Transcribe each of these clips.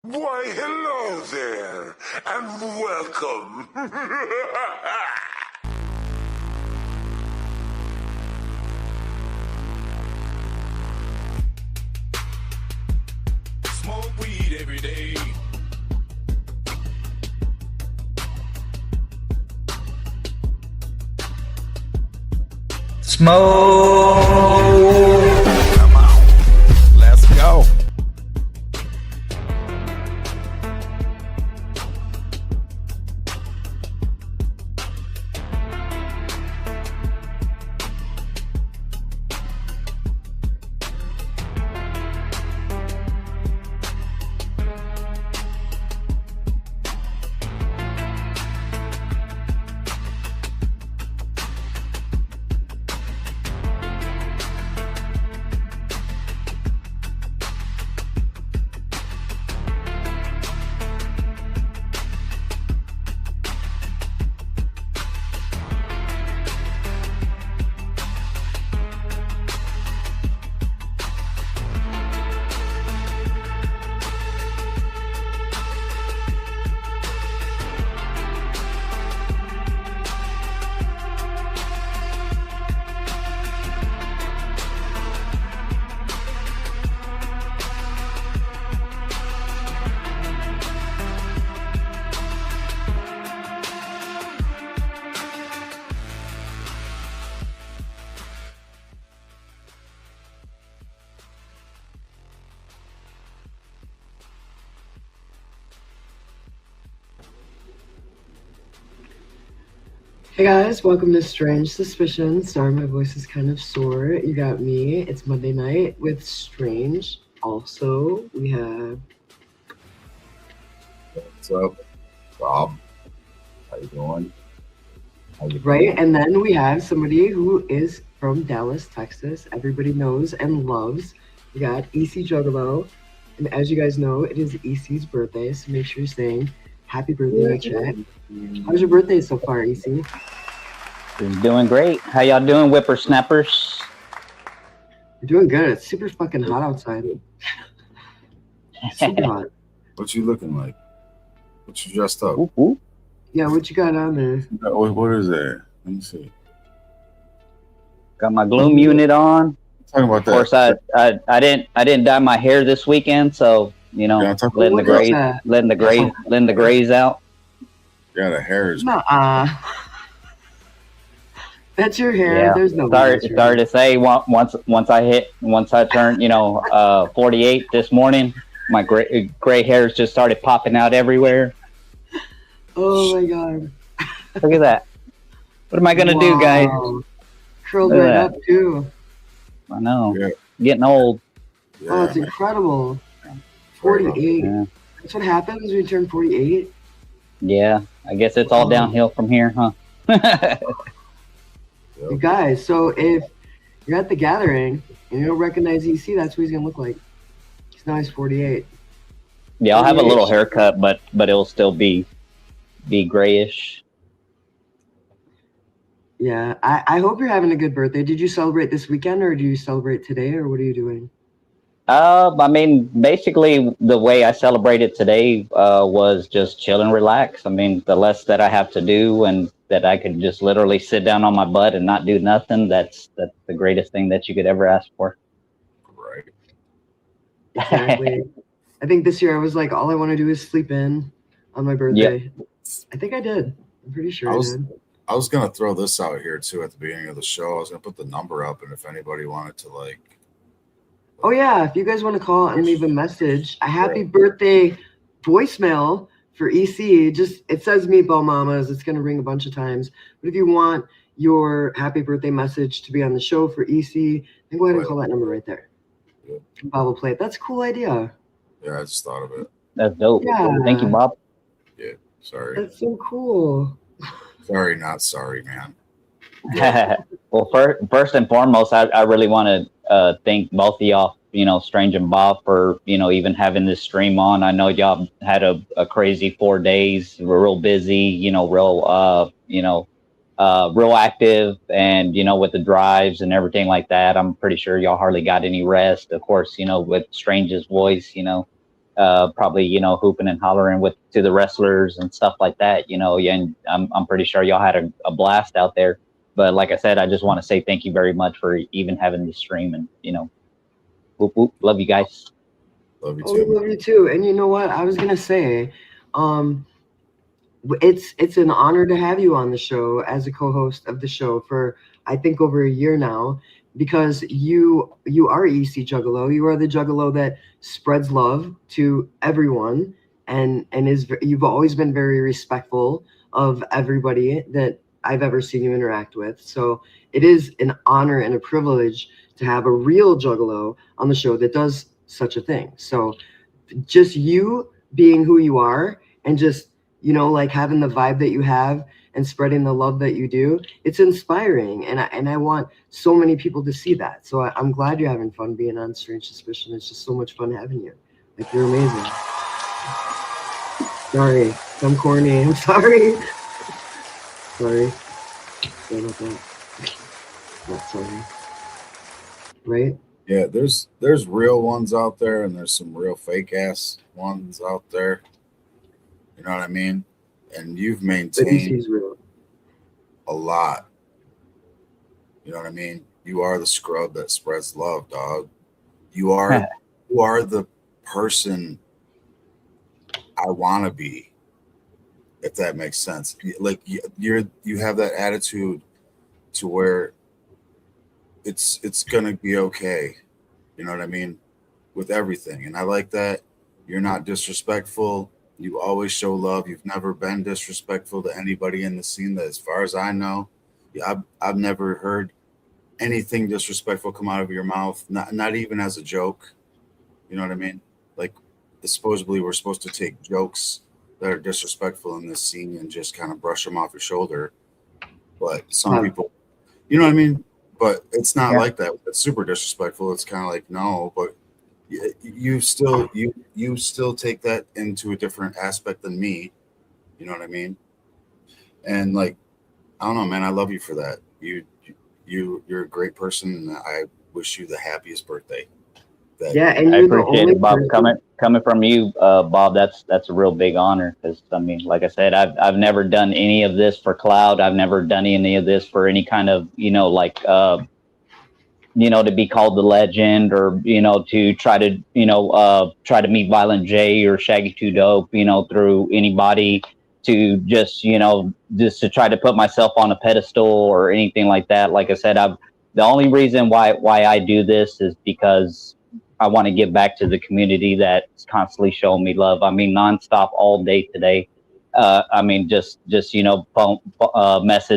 Why, hello there, and welcome. Smoke weed every day. Smoke. Come on, let's go. Hey guys, welcome to Strange Suspicions. Sorry, my voice is kind of sore. You got me. It's Monday night with Strange. Also, we have What's up, Bob? How you doing? right, and then we have somebody who is from Dallas, Texas. Everybody knows and loves. We got EC Juggalo, and as you guys know, it is EC's birthday, so make sure you're saying happy birthday in the chat. How's your birthday so far, EC? It's doing great. How y'all doing, whippersnappers? You're doing good. It's super fucking hot outside. Super hot. What you looking like? What you dressed up? Ooh, ooh. Yeah, what you got on there? What is that? Let me see. Got my gloom unit on. Talking about Of course, that. I didn't dye my hair this weekend, so you know, Yeah, I'm talking letting the about grays out. Yeah, the hair is. Nuh-uh. That's your hair. Yeah. There's no. Sorry to say, once I turned 48 this morning, my gray hairs just started popping out everywhere. Oh my god. Look at that. What am I gonna do, guys? Curled Look at right that. up too. I know. Yeah. Getting old. Yeah, Oh, it's man. incredible. 48. Yeah. That's what happens when you turn 48. Yeah. I guess it's all downhill from here, huh? You guys, so if you're at the gathering and you don't recognize EC, that's what he's gonna look like. Now he's 48. Yeah, I'll have a little haircut, but it'll still be grayish. Yeah, I hope you're having a good birthday. Did you celebrate this weekend or do you celebrate today or what are you doing? I mean, basically the way I celebrated today was just chill and relax. I mean, the less that I have to do and that I could just literally sit down on my butt and not do nothing, that's the greatest thing that you could ever ask for. Right. Exactly. I think this year I was like, all I want to do is sleep in on my birthday. Yep. I think I did. I'm pretty sure I did. I was gonna throw this out here too at the beginning of the show. I was gonna put the number up, and if anybody wanted to oh yeah, if you guys want to call and leave a message, a happy birthday voicemail for EC. Just it says Meatball Mamas. It's gonna ring a bunch of times. But if you want your happy birthday message to be on the show for EC, then go ahead and call that number right there. Yeah. Bob will play it. That's a cool idea. Yeah, I just thought of it. That's dope. Yeah. Thank you, Bob. Yeah, sorry. That's so cool. Sorry, not sorry, man. Well, first and foremost, I really want to thank both of y'all, Strange and Bob, for, even having this stream on. I know y'all had a crazy 4 days. We're real busy, real active, and, with the drives and everything like that. I'm pretty sure y'all hardly got any rest. Of course, with Strange's voice, probably, hooping and hollering to the wrestlers and stuff like that, and I'm pretty sure y'all had a blast out there. But like I said, I just want to say thank you very much for even having this stream, and whoop, whoop, love you guys. Love you Oh, too. we love you too. And you know what? I was gonna say, um, it's an honor to have you on the show as a co-host of the show for I think over a year now, because you are EC Juggalo. You are the Juggalo that spreads love to everyone, and you've always been very respectful of everybody that I've ever seen you interact with. So it is an honor and a privilege to have a real Juggalo on the show that does such a thing. So just you being who you are and just like having the vibe that you have and spreading the love that you do, it's inspiring, and I want so many people to see that. So I'm glad you're having fun being on Strange Suspicion. It's just so much fun having you. Like, you're amazing. Sorry, I'm corny. I'm sorry. Sorry about that. Not sorry. Right? Yeah, there's real ones out there, and there's some real fake ass ones out there. You know what I mean? And you've But maintained EC's real. a lot. You know what I mean? You are the scrub that spreads love, dog. You are the person I want to be, if that makes sense. Like you have that attitude to where it's gonna be okay. You know what I mean? With everything, and I like that. You're not disrespectful. You always show love. You've never been disrespectful to anybody in the scene. That, as far as I know, I've never heard anything disrespectful come out of your mouth. Not even as a joke. You know what I mean? Like, supposedly we're supposed to take jokes that are disrespectful in this scene and just kind of brush them off your shoulder. But some people, you know what I mean? But it's not like that. It's super disrespectful. It's kind of like, no, but you still take that into a different aspect than me. You know what I mean? And like, I don't know, man. I love you for that. You're a great person, and I wish you the happiest birthday. Yeah, and I you're the appreciate only it, Bob. person. Coming from you, Bob. That's a real big honor, because I mean, like I said, I've never done any of this for cloud. I've never done any of this for any kind of to be called the legend, or to try to try to meet Violent J or Shaggy Two Dope, through anybody, to just to try to put myself on a pedestal or anything like that. Like I said, the only reason why I do this is because I want to give back to the community that's constantly showing me love. I mean, nonstop all day today. I mean, just message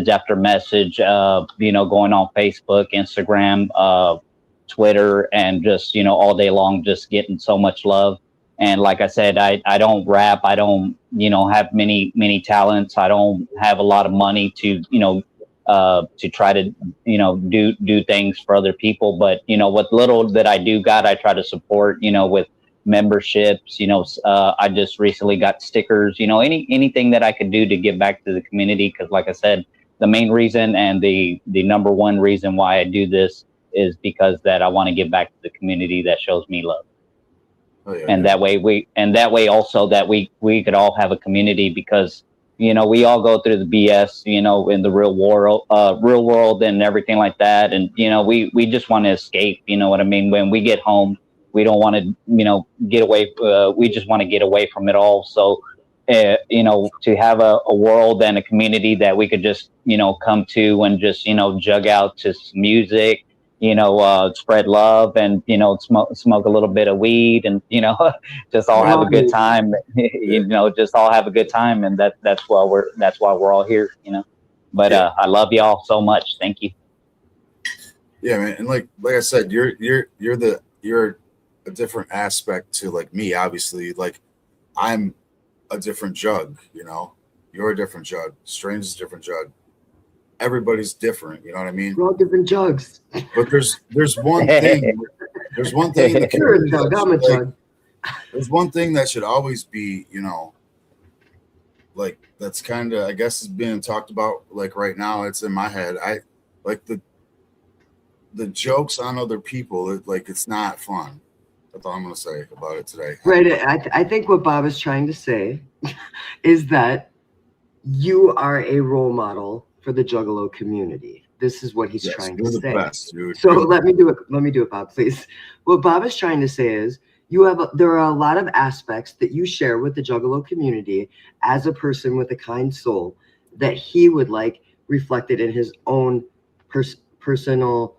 after message, going on Facebook, Instagram, Twitter, and just all day long, just getting so much love. And like I said, I don't rap. I don't have many talents. I don't have a lot of money to to try to do things for other people. But what little that I do got, I try to support. With memberships. I just recently got stickers. Anything that I could do to give back to the community, because like I said, the main reason and the number one reason why I do this is because that I want to give back to the community that shows me love. Oh, yeah, And that way also that we could all have a community, because we all go through the BS in the real world and everything like that, and we just want to escape. You know what I mean? When we get home, we don't want to get away. We just want to get away from it all. So to have a world and a community that we could just come to and just jug out to some music, spread love, and smoke a little bit of weed, and just all have a good time. Just all have a good time, and that's why we're all here. But I love y'all so much. Thank you. Yeah, man. And like I said, you're a different aspect to like me. Obviously, like I'm a different jug. You're a different jug. Strange is a different jug. Everybody's different. You know what I mean? We're all different jugs. But there's one thing. There's one thing. In the You're a jug. I'm a jug. There's one thing that should always be, like that's kind of, I guess, is being talked about. Like right now, it's in my head. I like the jokes on other people. It's not fun. That's all I'm gonna say about it today. Right. I think what Bob is trying to say is that you are a role model for the Juggalo community. This is what he's trying to You're the say. best, dude. So let me do it. Let me do it, Bob, please. What Bob is trying to say is there are a lot of aspects that you share with the Juggalo community as a person with a kind soul that he would like reflected in his own personal,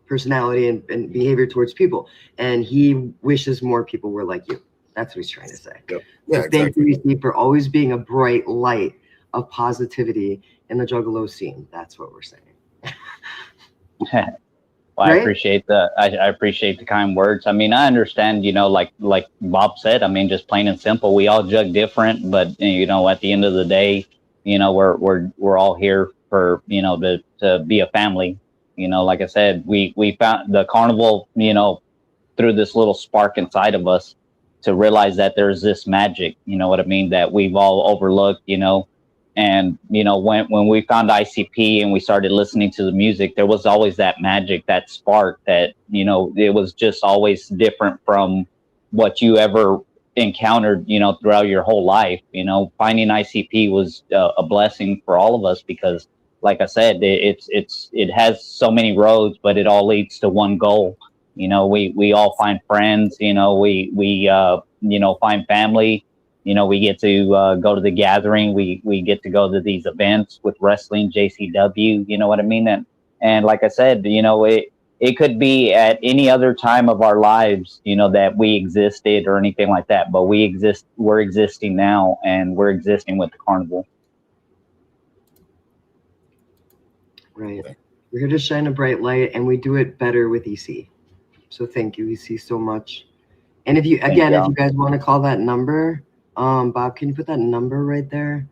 personality and behavior towards people. And he wishes more people were like you. That's what he's trying to say. Yep. So Yeah, thank you, exactly. EC, for always being a bright light of positivity in the Juggalo scene. That's what we're saying. Well, Right? I appreciate the kind words. I mean, I understand, like Bob said. I mean, just plain and simple, we all jug different, but at the end of the day, we're all here for to be a family. Like I said, we found the carnival, through this little spark inside of us to realize that there's this magic. You know what I mean? That we've all overlooked. And when we found ICP and we started listening to the music, there was always that magic, that spark that it was just always different from what you ever encountered throughout your whole life. Finding ICP was a blessing for all of us because, like I said, it has so many roads, but it all leads to one goal. We all find friends. We find family. We get to go to the gathering. We get to go to these events with wrestling, JCW. You know what I mean? And like I said, it could be at any other time of our lives, that we existed or anything like that. But we're existing now, and we're existing with the carnival. Right. We're here to shine a bright light, and we do it better with EC. So thank you, EC, so much. And if you guys want to call that number, Bob, can you put that number right there?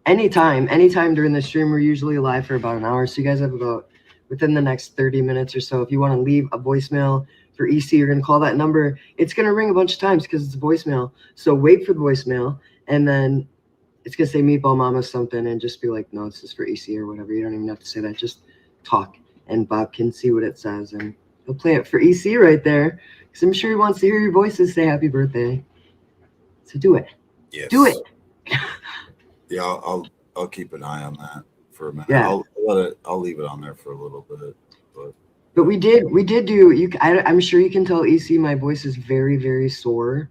Anytime during the stream, we're usually live for about an hour. So you guys have about within the next 30 minutes or so. If you want to leave a voicemail for EC, you're going to call that number. It's going to ring a bunch of times because it's a voicemail. So wait for the voicemail, and then it's going to say Meatball Mama something, and just be like, no, this is for EC or whatever. You don't even have to say that. Just talk, and Bob can see what it says, and he'll play it for EC right there because I'm sure he wants to hear your voices say happy birthday. So do it. Yes. Do it. Yeah, I'll keep an eye on that for a minute. Yeah. I'll leave it on there for a little bit. But we did do you. I'm sure you can tell EC my voice is very, very sore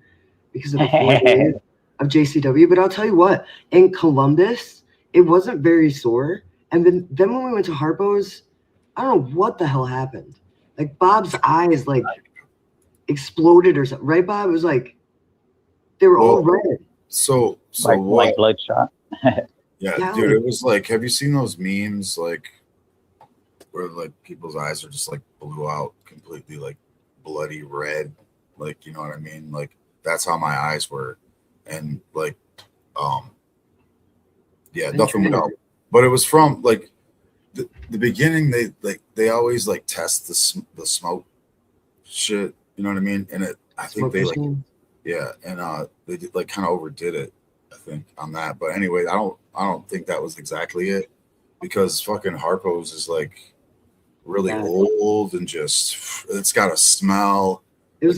because of the 4 days of JCW. But I'll tell you what, in Columbus, it wasn't very sore. And then when we went to Harpo's, I don't know what the hell happened. Like Bob's eyes like exploded or something. Right, Bob? It was like they were all red. So like bloodshot. Yeah, dude, it was like, have you seen those memes like where like people's eyes are just like blew out completely, like bloody red, like, you know what I mean? Like that's how my eyes were, and like nothing would help. But it was from like the beginning. They always like test the smoke shit, you know what I mean? And I think they they did, like kind of overdid it, I think, on that. But anyway, I don't think that was exactly it, because fucking Harpo's is like really old and just it's got a smell. It was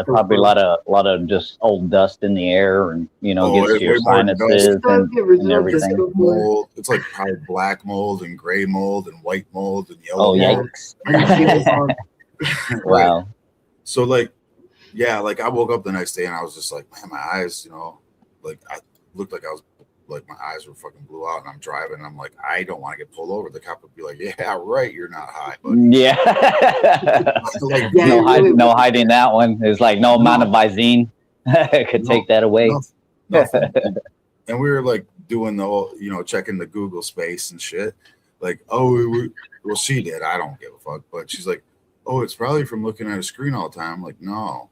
probably a lot of just old dust in the air, and gets to your sinuses and everything. Mold. It's like probably black mold and gray mold and white mold and yellow. Oh, yikes! Wow. So like I woke up the next day and I was just like, man, my eyes, like I looked like I was like my eyes were fucking blew out, and I'm driving and I'm like, I don't want to get pulled over. The cop would be like, yeah, right, you're not high, buddy. Yeah. No hiding that one. There's like no amount of Visine could take that away. Nothing. And we were like doing the whole, checking the Google space and shit. Like, well, she did. I don't give a fuck. But she's like, oh, it's probably from looking at a screen all the time. I'm like, no,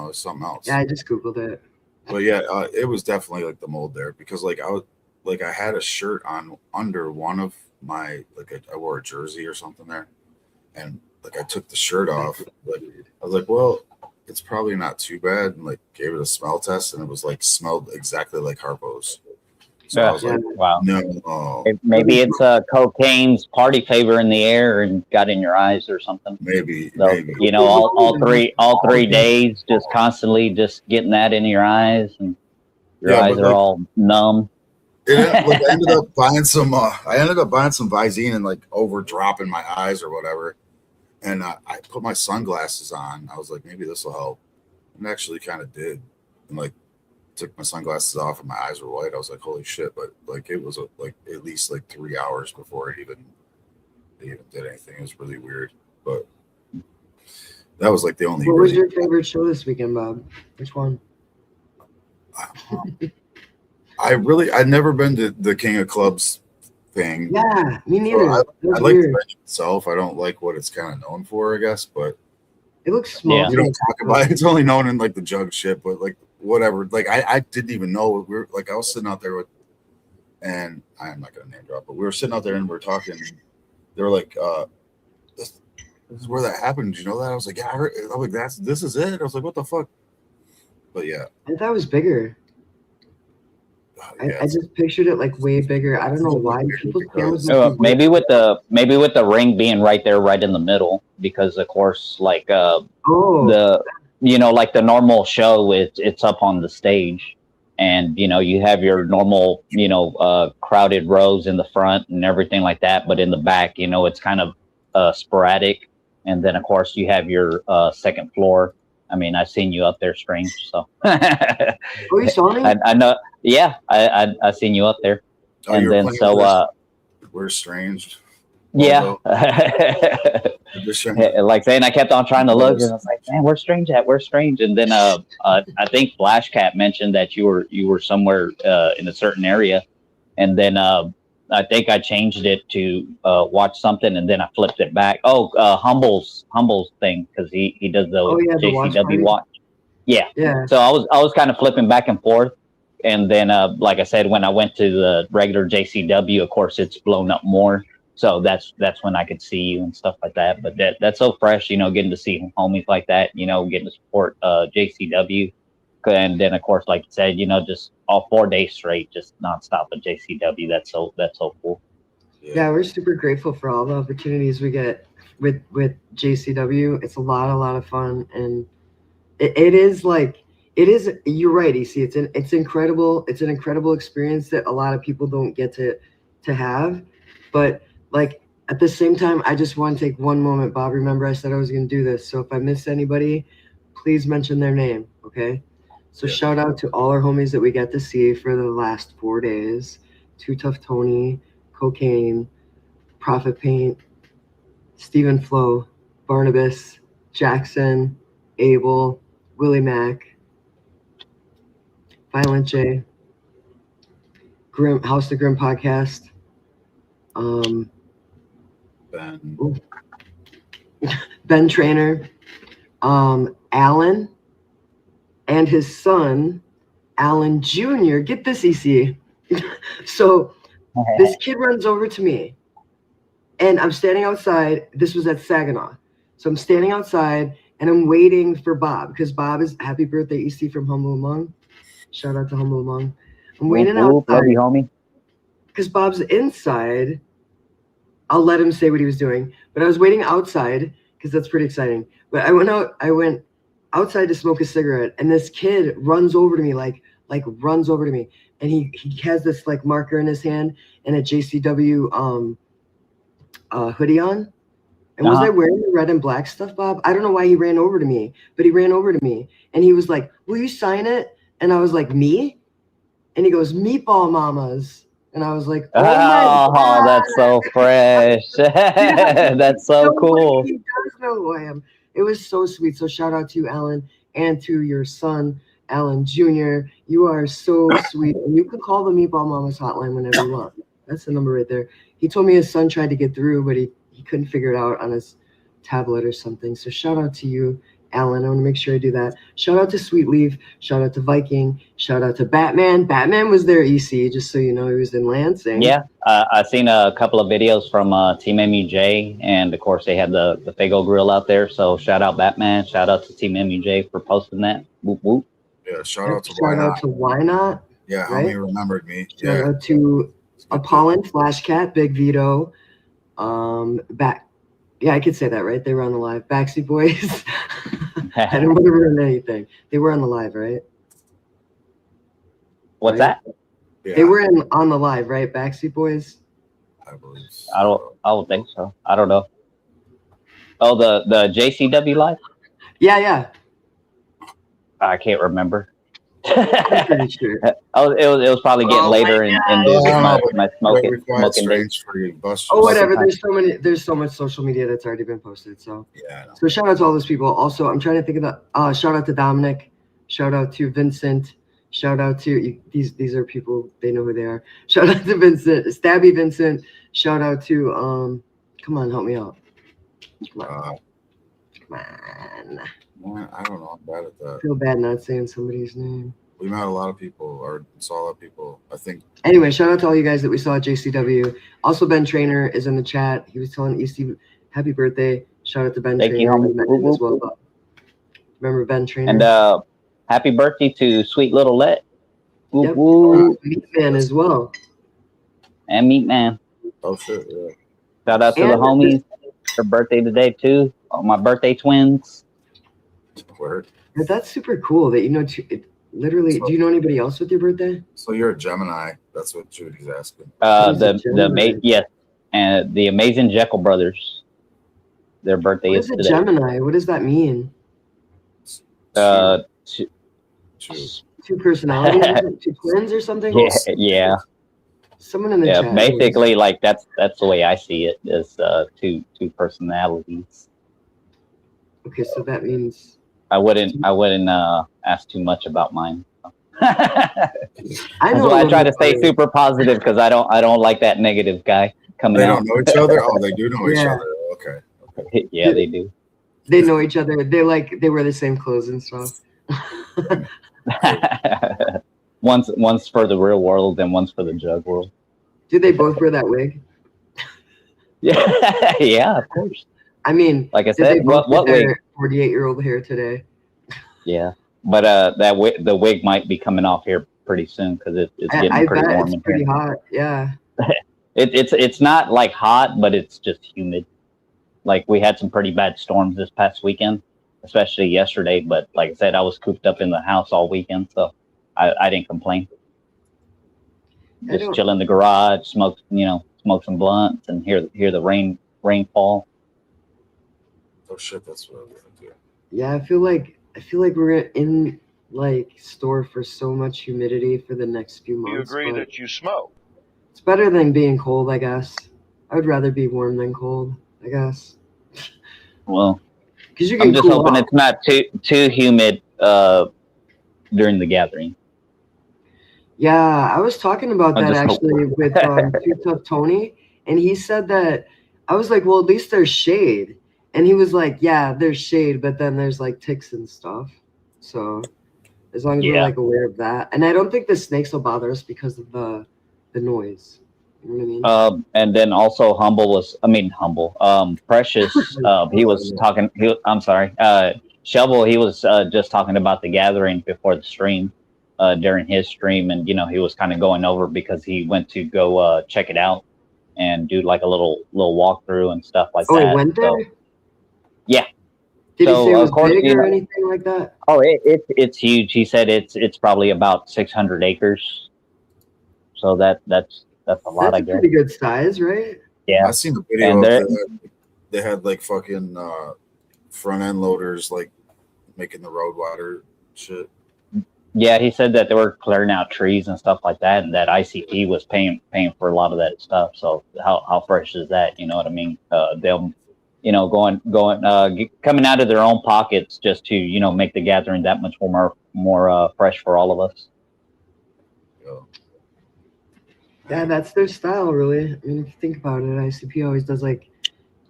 it's something else. Yeah, I just Googled it. But yeah, it was definitely like the mold there, because like I had a shirt on under one of my, like I wore a jersey or something there, and like I took the shirt off. Like I was like, well, it's probably not too bad, and like gave it a smell test, and it was like smelled exactly like Harpo's. So I was like, wow. no. Maybe it's cocaine's party favor in the air and got in your eyes or something. Maybe, So, maybe. you know, all 3 days, just constantly just getting that in your eyes, and your eyes are all numb. I ended up buying some Visine and like over dropping my eyes or whatever. And I put my sunglasses on. I was like, maybe this will help. And actually kind of did. And like took my sunglasses off and my eyes were white. I was like, holy shit. But like it was like at least like 3 hours before it even did anything. It was really weird. But that was like the only. What was your favorite show this weekend, Bob? Which one? I'd never been to the King of Clubs thing. Yeah, me neither. So I like the venue itself. I don't like what it's kind of known for, I guess, but it looks small. Yeah. You don't talk about it. It's only known in like the jug shit, but like whatever. Like I didn't even know. We were like, I was sitting out there and I'm not gonna name drop, but we were sitting out there and we were talking. They were like, this is where that happened. Did you know that? I was like, yeah, I heard. I'm like, this is it. I was like, what the fuck? But yeah, I thought it was bigger. I just pictured it like way bigger. I don't know why people's cameras. Maybe with the ring being right there, right in the middle, because of course, like the like the normal show, it's up on the stage, and you have your normal crowded rows in the front and everything like that, but in the back, it's kind of sporadic, and then of course you have your second floor. I mean, I've seen you up there, Strange. So. Oh, you saw me? I know. Yeah, I seen you up there, and then so we're Strange. Yeah. Like saying, I kept on trying to look, and I was like, man, where's Strange at? Where's Strange? And then I think Flashcat mentioned that you were somewhere in a certain area, and then I think I changed it to watch something, and then I flipped it back. Oh, Humble's thing, because he does the JCW watch. Yeah. So I was kind of flipping back and forth, and then like I said, when I went to the regular JCW, of course it's blown up more. So that's when I could see you and stuff like that. But that's so fresh, getting to see homies like that, getting to support JCW. And then, of course, like you said, just all 4 days straight, just nonstop at JCW. That's so cool. Yeah, we're super grateful for all the opportunities we get with JCW. It's a lot of fun, and it is. You're right, EC. It's incredible. It's an incredible experience that a lot of people don't get to have. But like at the same time, I just want to take one moment, Bob. Remember, I said I was going to do this. So if I miss anybody, please mention their name, okay? So shout out to all our homies that we got to see for the last 4 days. Too Tough Tony, Cocaine, Prophet Paint, Stephen Flo, Barnabas, Jackson, Abel, Willie Mack, Violent J, Grim House to Grim Podcast, Ben Trainer, Alan, and his son, Alan Jr. Get this, EC. So this kid runs over to me, and I'm standing outside. This was at Saginaw. So I'm standing outside, and I'm waiting for Bob, because Bob is happy birthday, EC from Humble Among. Shout out to Humble Among. I'm waiting outside. Love you, homie. Because Bob's inside. I'll let him say what he was doing. But I was waiting outside, because that's pretty exciting. But I went outside to smoke a cigarette, and this kid runs over to me, like runs over to me, and he has this like marker in his hand and a JCW hoodie on. And was I wearing the red and black stuff, Bob? I don't know why he ran over to me, but he ran over to me, and he was like, "Will you sign it?" And I was like, "Me?" And he goes, "Meatball Mamas." And I was like, "Oh my God. That's so fresh." That's so cool. He does know who I am. It was so sweet. So shout out to you, Alan, and to your son, Alan Jr. You are so sweet. And you can call the Meatball Mamas hotline whenever you want. That's the number right there. He told me his son tried to get through, but he couldn't figure it out on his tablet or something. So shout out to you, Alan. I want to make sure I do that. Shout out to Sweet Leaf. Shout out to Viking. Shout out to Batman. Batman was there, EC, just so you know. He was in Lansing. Yeah, I've seen a couple of videos from Team MUJ, and of course they had the Fago Grill out there. So shout out Batman. Shout out to Team MUJ for posting that. Whoop whoop. Yeah, shout out to Why Not. Yeah, right? homie remembered me. Shout Yeah. out to Apollon, Flash Cat, Big Vito, back. Yeah, I could say that, right? They were on the live. Backseat Boys. I didn't want to ruin anything. They were on the live, right? What's Right? that? Yeah, They were on the live, right? Backseat Boys. I believe. I don't think so. I don't know. Oh, the JCW live? Yeah. I can't remember. I'm pretty sure. Oh, it was probably getting later in Yeah, this I don't know, my but smoking every quiet days. strange for you, bust Oh, your- whatever. Smoking There's so much social media that's already been posted. So, Yeah, I know. so shout out to all those people. Also, I'm trying to think of the. Shout out to Dominic. Shout out to Vincent. Shout out to these are people, they know who they are. Shout out to Vincent, Stabby Vincent. Shout out to come on, help me out. Come on. Man, I don't know. I'm bad at I that. feel bad not saying somebody's name. We met a lot of people, or saw a lot of people. I think. Anyway, shout out to all you guys that we saw at JCW. Also, Ben Trainer is in the chat. He was telling EC happy birthday. Shout out to Ben Thank you, Trainer. homie. We met him as well. Remember Ben Trainer? And happy birthday to Sweet Little Let. Woo, Yep. woo. Meat Man as well. And Meat Man. Oh shit! Yeah. Shout out to the And homies. Their birthday today too. All my birthday twins. Word. But that's super cool that you know. Literally, do you know anybody else with your birthday? So you're a Gemini. That's what Judy's asking. Yes, and the amazing Jekyll brothers. Their birthday What is is a today. Gemini? What does that mean? Two. Two personalities? Two twins or something? Yeah. Someone in the chat. Basically, like that's the way I see it. Is two personalities. Okay, so that means I wouldn't ask too much about mine. I That's know. why I try to stay super positive because I don't like that negative guy coming They out. don't know each other. Oh, they do know each Yeah. other. Okay. Yeah, they do. They know each other. They wear the same clothes and stuff. One's for the real world and one's for the jug world. Do they both wear that wig? Yeah, yeah, of course. I mean, Like I did they said, both what get wig? their 48-year-old hair today? Yeah, but the wig might be coming off here pretty soon because it's getting I pretty bet warm it's in pretty here. hot. Yeah. It's not like hot, but it's just humid. Like we had some pretty bad storms this past weekend, especially yesterday. But like I said, I was cooped up in the house all weekend, so I didn't complain. Just chill in the garage, smoke some blunts, and hear the rain fall. Oh shit! That's what I'm gonna do. Yeah, I feel like we're in like store for so much humidity for the next few months. You agree that you smoke? It's better than being cold, I guess. I would rather be warm than cold, I guess. Well, because you can I'm just cool hoping off. it's not too humid during the gathering. Yeah, I was talking about I'm that just actually with Too Tough Tony, and he said that I was like, well, at least there's shade, and he was like, yeah, there's shade, but then there's like ticks and stuff. So as long as we're like aware of that, and I don't think the snakes will bother us because of the noise. You know what I mean? And then also Precious. He was talking. I'm sorry. Shovel. He was just talking about the gathering before the stream. During his stream, and he was kind of going over because he went to go check it out and do like a little walkthrough and stuff like that. Oh, he went there? So, yeah. Did he say it was big or anything like that? Oh, it's huge. He said it's probably about 600 acres. So that's a lot. That's I a guess. Pretty good size, right? Yeah. I seen the video of they had like fucking front end loaders like making the road wider shit. Yeah, he said that they were clearing out trees and stuff like that, and that ICP was paying for a lot of that stuff. So how fresh is that? You know what I mean? They'll, coming out of their own pockets just to make the gathering that much more fresh for all of us. Yeah, that's their style, really. I mean, if you think about it, ICP always does like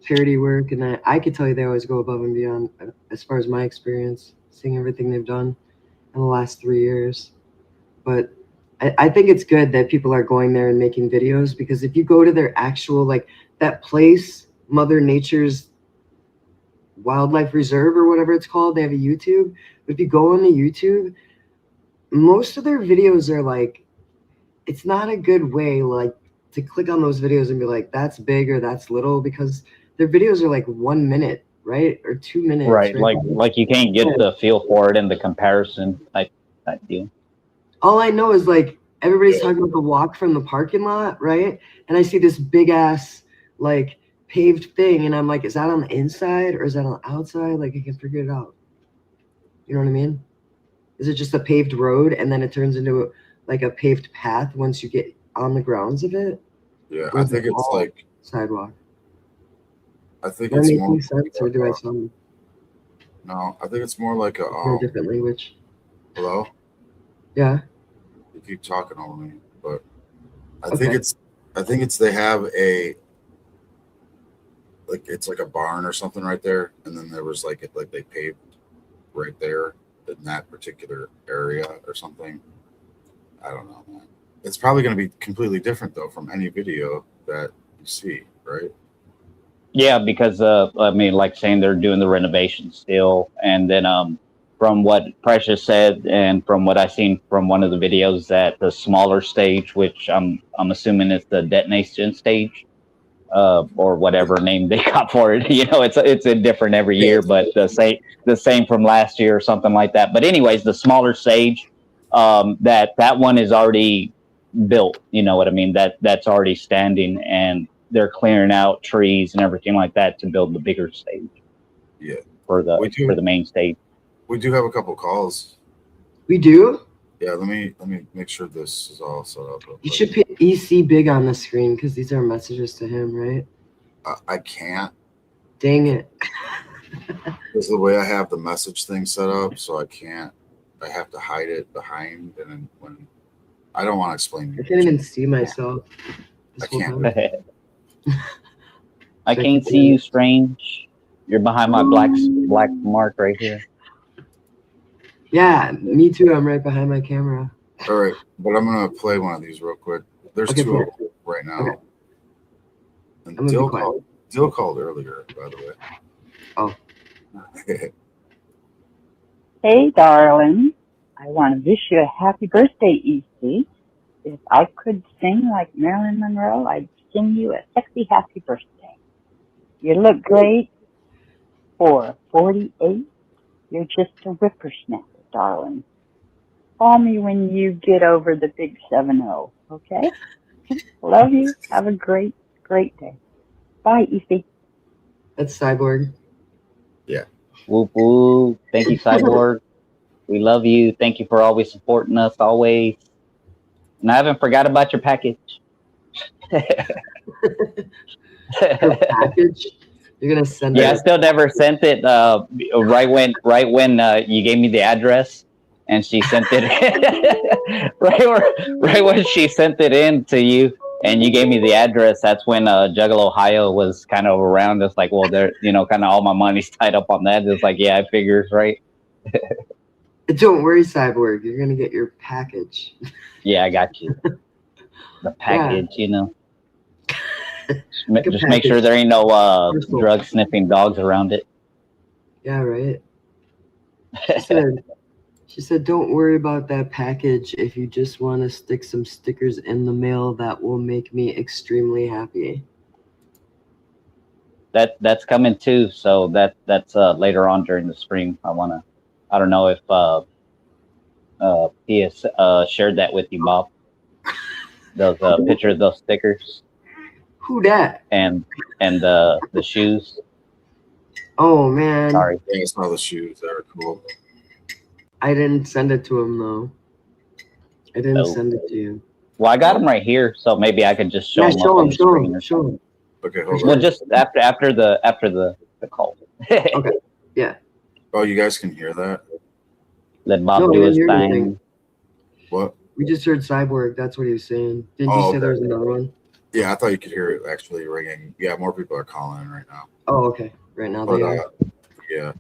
charity work, and I could tell you they always go above and beyond as far as my experience, seeing everything they've done in the last 3 years. But I think it's good that people are going there and making videos, because if you go to their actual, like that place, Mother Nature's Wildlife Reserve or whatever it's called, they have a YouTube. But if you go on the YouTube, most of their videos are like, it's not a good way like to click on those videos and be like, that's big or that's little, because their videos are like 1 minute, right? Or 2 minutes, Right. right? Like you can't get the feel for it in the comparison type deal. All I know is like everybody's talking about the walk from the parking lot, right? And I see this big ass like paved thing, and I'm like, is that on the inside or is that on the outside? Like I can figure it out. You know what I mean? Is it just a paved road and then it turns into like a paved path once you get on the grounds of it? Yeah, Or I is think it it's all like sidewalk? I think Am I it's making more. sense, or do I sound No, I think it's more like a in a different language? hello. Yeah. You keep talking over me, but I Okay. think it's they have a like it's like a barn or something right there, and then there was like they paved right there in that particular area or something. I don't know, man. It's probably going to be completely different though from any video that you see, right? Yeah, because I mean, like saying they're doing the renovation still, and then from what Precious said, and from what I seen from one of the videos, that the smaller stage, which I'm assuming is the detonation stage, or whatever name they got for it. You know, it's a different every year, but the same from last year or something like that. But anyways, the smaller stage, that one is already built. You know what I mean? That's already standing, and they're clearing out trees and everything like that to build the bigger stage. Yeah, for the main stage. We do have a couple calls. We do? Yeah, let me make sure this is all set up. You should put EC big on the screen because these are messages to him, right? I can't. Dang it. This is the way I have the message thing set up, so I can't. I have to hide it behind, and then when I don't want to explain. I can't even see myself. I can't. I can't see you, strange. You're behind my black mark right here. Yeah, me too. I'm right behind my camera. All right, but I'm gonna play one of these real quick. There's Okay, two of them right now. Okay. And Dill called earlier, by the way. Oh. Hey, darling. I want to wish you a happy birthday, EC. If I could sing like Marilyn Monroe, I'd sing you a sexy happy birthday. You look great for 48. You're just a whippersnapper, darling. Call me when you get over the big 7-0, okay? Love you. Have a great, great day. Bye, EC. That's Cyborg. Yeah. Whoop whoop. Thank you, Cyborg. We love you. Thank you for always supporting us, always. And I haven't forgot about your package. Her package? You're gonna send it? Yeah, I still never sent it. Right when you gave me the address, and she sent it right when she sent it in to you, and you gave me the address. That's when Juggalo, Ohio was kind of around. It's like, well, there, kind of all my money's tied up on that. It's like, yeah, I figure, right? Don't worry, Cyborg. You're gonna get your package. Yeah, I got you. The package, Just make sure there ain't no drug sniffing dogs around it. Yeah, right. She said, don't worry about that package. If you just want to stick some stickers in the mail, that will make me extremely happy. That's coming too. So that's later on during the stream. I don't know if Pia shared that with you, Bob. Those picture of those stickers. Who dat? And the shoes. Oh man. Sorry. Yeah, I saw the shoes. They were cool. I didn't send it to him though. I didn't send it to you. Well, I got them right here, so maybe I could just show them up on the screen. Show him. Okay, hold on. Well, just after the call. Okay. Yeah. Oh, you guys can hear that? Let Bob do his thing. What? We just heard Cyborg. That's what he was saying. Didn't you say there was another one? Yeah, I thought you could hear it actually ringing. Yeah, more people are calling right now. Oh, okay. Right now they are. Yeah.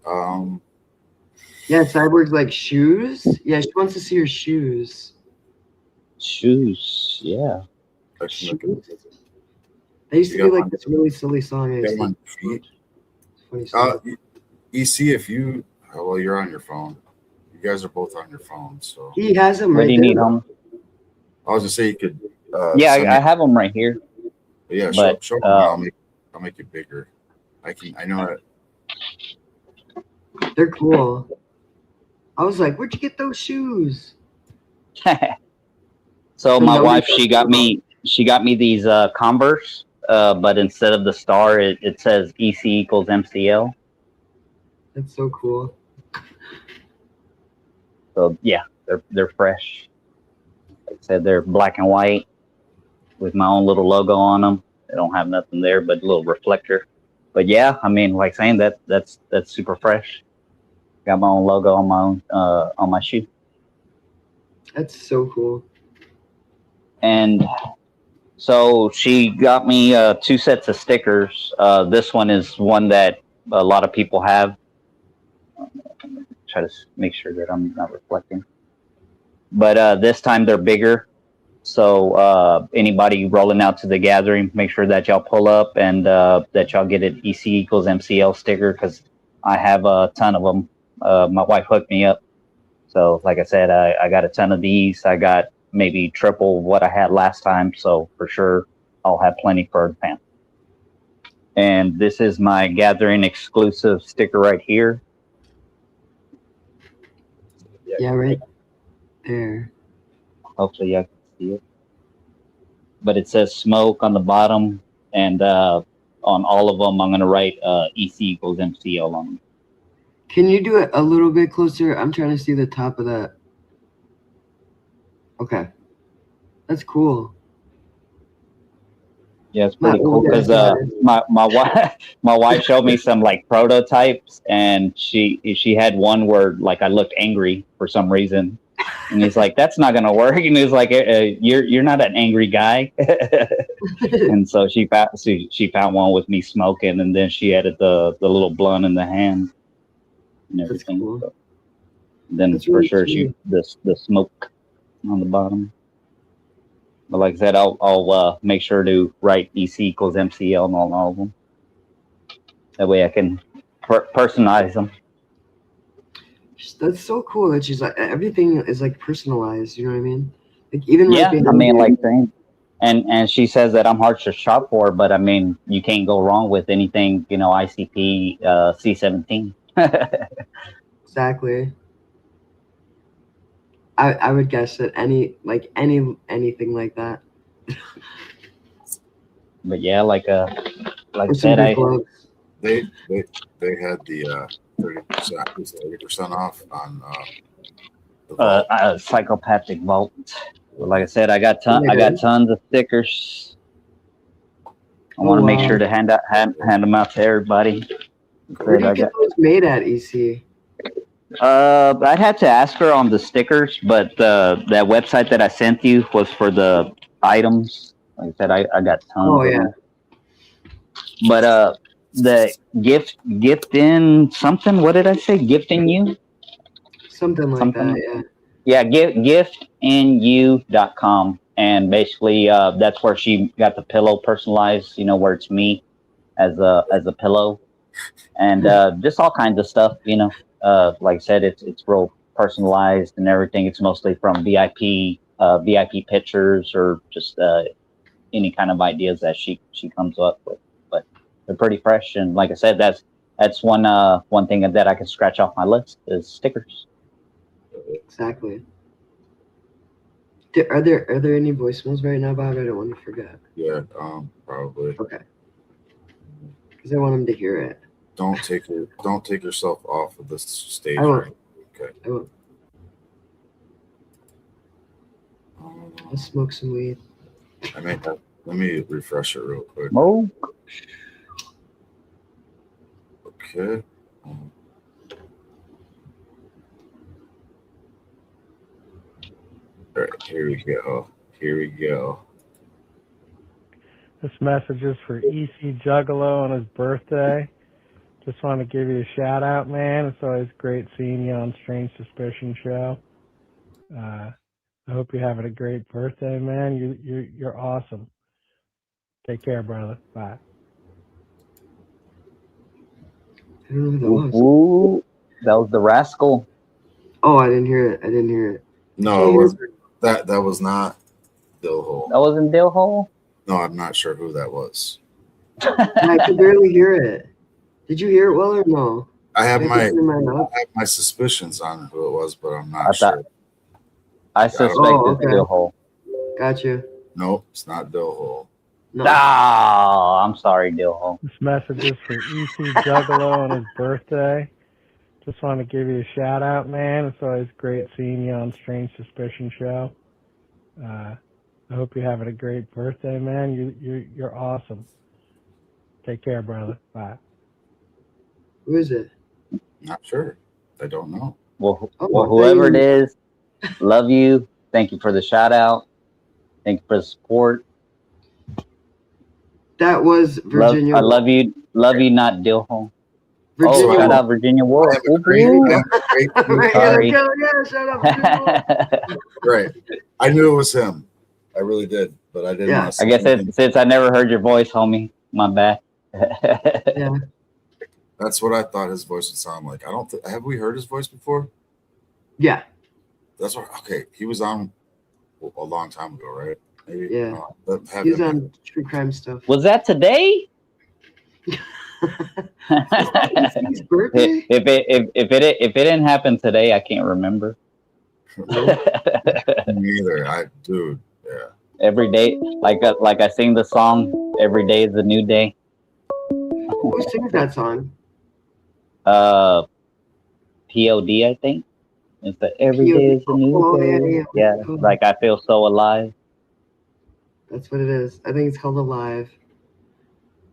Yeah, Cyborg's like shoes. Yeah, she wants to see your shoes. Shoes, yeah. Shoes. That used to be like this really silly song. Funny song. EC, if you, well, you're on your phone. You guys are both on your phones, so He has them What right do you there. need, home? I was just say you could. Yeah, send I me- have them right here. yeah, But show them. I'll make it bigger. I know that. They're cool. I was like, where'd you get those shoes? So But my no, wife, she got me these Converse, but instead of the star, it says EC equals MCL. That's so cool. So yeah, they're fresh. Like I said, they're black and white with my own little logo on them. They don't have nothing there but a little reflector. But yeah, I mean, like saying that's super fresh. Got my own logo on my shoe. That's so cool. And so she got me 2 sets of stickers. This one is one that a lot of people have. Try to make sure that I'm not reflecting. But this time they're bigger. So anybody rolling out to the gathering, make sure that y'all pull up and that y'all get an EC equals MCL sticker because I have a ton of them. My wife hooked me up. So like I said, I got a ton of these. I got maybe triple what I had last time. So for sure, I'll have plenty for the family. And this is my gathering exclusive sticker right here. Yeah, right there. Hopefully y'all can see it. But it says smoke on the bottom, and on all of them, I'm going to write EC equals MCL on them. Can you do it a little bit closer? I'm trying to see the top of that. Okay. That's cool. Yeah, it's pretty cool because my wife showed me some like prototypes, and she had one where like I looked angry for some reason, and he's like, "That's not gonna work," and he's like, "You're not an angry guy," and so she found one with me smoking, and then she added the little blunt in the hand and everything. Cool. So then That's for really sure sweet. the smoke on the bottom. But like I said, I'll make sure to write EC equals MCL on all of them. That way I can personalize them. That's so cool that she's like everything is like personalized. You know what I mean? Like even Yeah, right I mean, like saying, and she says that I'm hard to shop for, but I mean, you can't go wrong with anything. You know, ICP C17. exactly. I would guess that anything like that. But yeah, like I Or some said, big gloves. They had the 30% off on the vault. psychopathic vault. But like I said, I got Oh, they did? tons of stickers. I Oh, want to make wow. sure to hand them out to everybody. Where do you get those made at, EC? I'd have to ask her on the stickers, but that website that I sent you was for the items. Like I said, I got tons. Oh of yeah. them. But the gift in something. What did I say? Gifting you? Something like that, yeah. Yeah, giftinyou.com. And basically, that's where she got the pillow personalized. You know, where it's me as a pillow, and just all kinds of stuff. You know, like I said, it's real personalized and everything. It's mostly from VIP pictures or just any kind of ideas that she comes up with. But they're pretty fresh, and like I said, that's one thing that I can scratch off my list is stickers. Exactly. Are there any voicemails right now, Bob? I don't want to forget. Yeah, probably. Okay. Because I want them to hear it. Don't take yourself off of the stage. I won't. Okay. I won't. I'll smoke some weed. Let me refresh it real quick. Oh. Okay. All right, here we go. This message is for EC Juggalo on his birthday. Just want to give you a shout out, man. It's always great seeing you on Strange Suspicion show. I hope you're having a great birthday, man. You're awesome. Take care, brother. Bye. I don't know who that was. Ooh, that was the rascal. Oh, I didn't hear it. I didn't hear it. No, it wasn't. That was not Dill Hole. That wasn't Dill Hole? No, I'm not sure who that was. I could barely hear it. Did you hear it well or no? I have Maybe turn mine I up. have my suspicions on who it was, but I'm I not thought- sure. I suspect Oh, it's okay. Dill Hole. Gotcha. Nope, it's not Dill Hole. No. Oh, I'm sorry, Dill Hole. This message is for EC Juggalo on his birthday. Just want to give you a shout out, man. It's always great seeing you on Strange Suspicion Show. I hope you're having a great birthday, man. You're awesome. Take care, brother. Bye. Who is it? Not sure. I don't know. Well, Oh, well whoever it dang. is, love you. Thank you for the shout out. Thank you for the support. That was Virginia. I love you. Love you, not Dill Hole. Virginia. Oh, shout out Virginia Wolf. I have a great, Woo-hoo. I have a great- Sorry. Yeah, shut up. Virginia. right. I knew it was him. I really did, but I didn't. Yeah. want to I guess say since I never heard your voice, homie, my bad. Yeah. That's what I thought his voice would sound like. I don't. Have we heard his voice before? Yeah. That's what. Okay, he was on a long time ago, right? Maybe. Yeah. Have He's him- on true crime stuff. Was that today? His birthday? if it didn't happen today, I can't remember. Me either. Dude. Yeah. Every day, like I sing the song, every day is a new day. Who sings that song? POD, I think. It's the every day is a new Oh, day. yeah. Yeah, like I feel so alive. That's what it is. I think it's called Alive.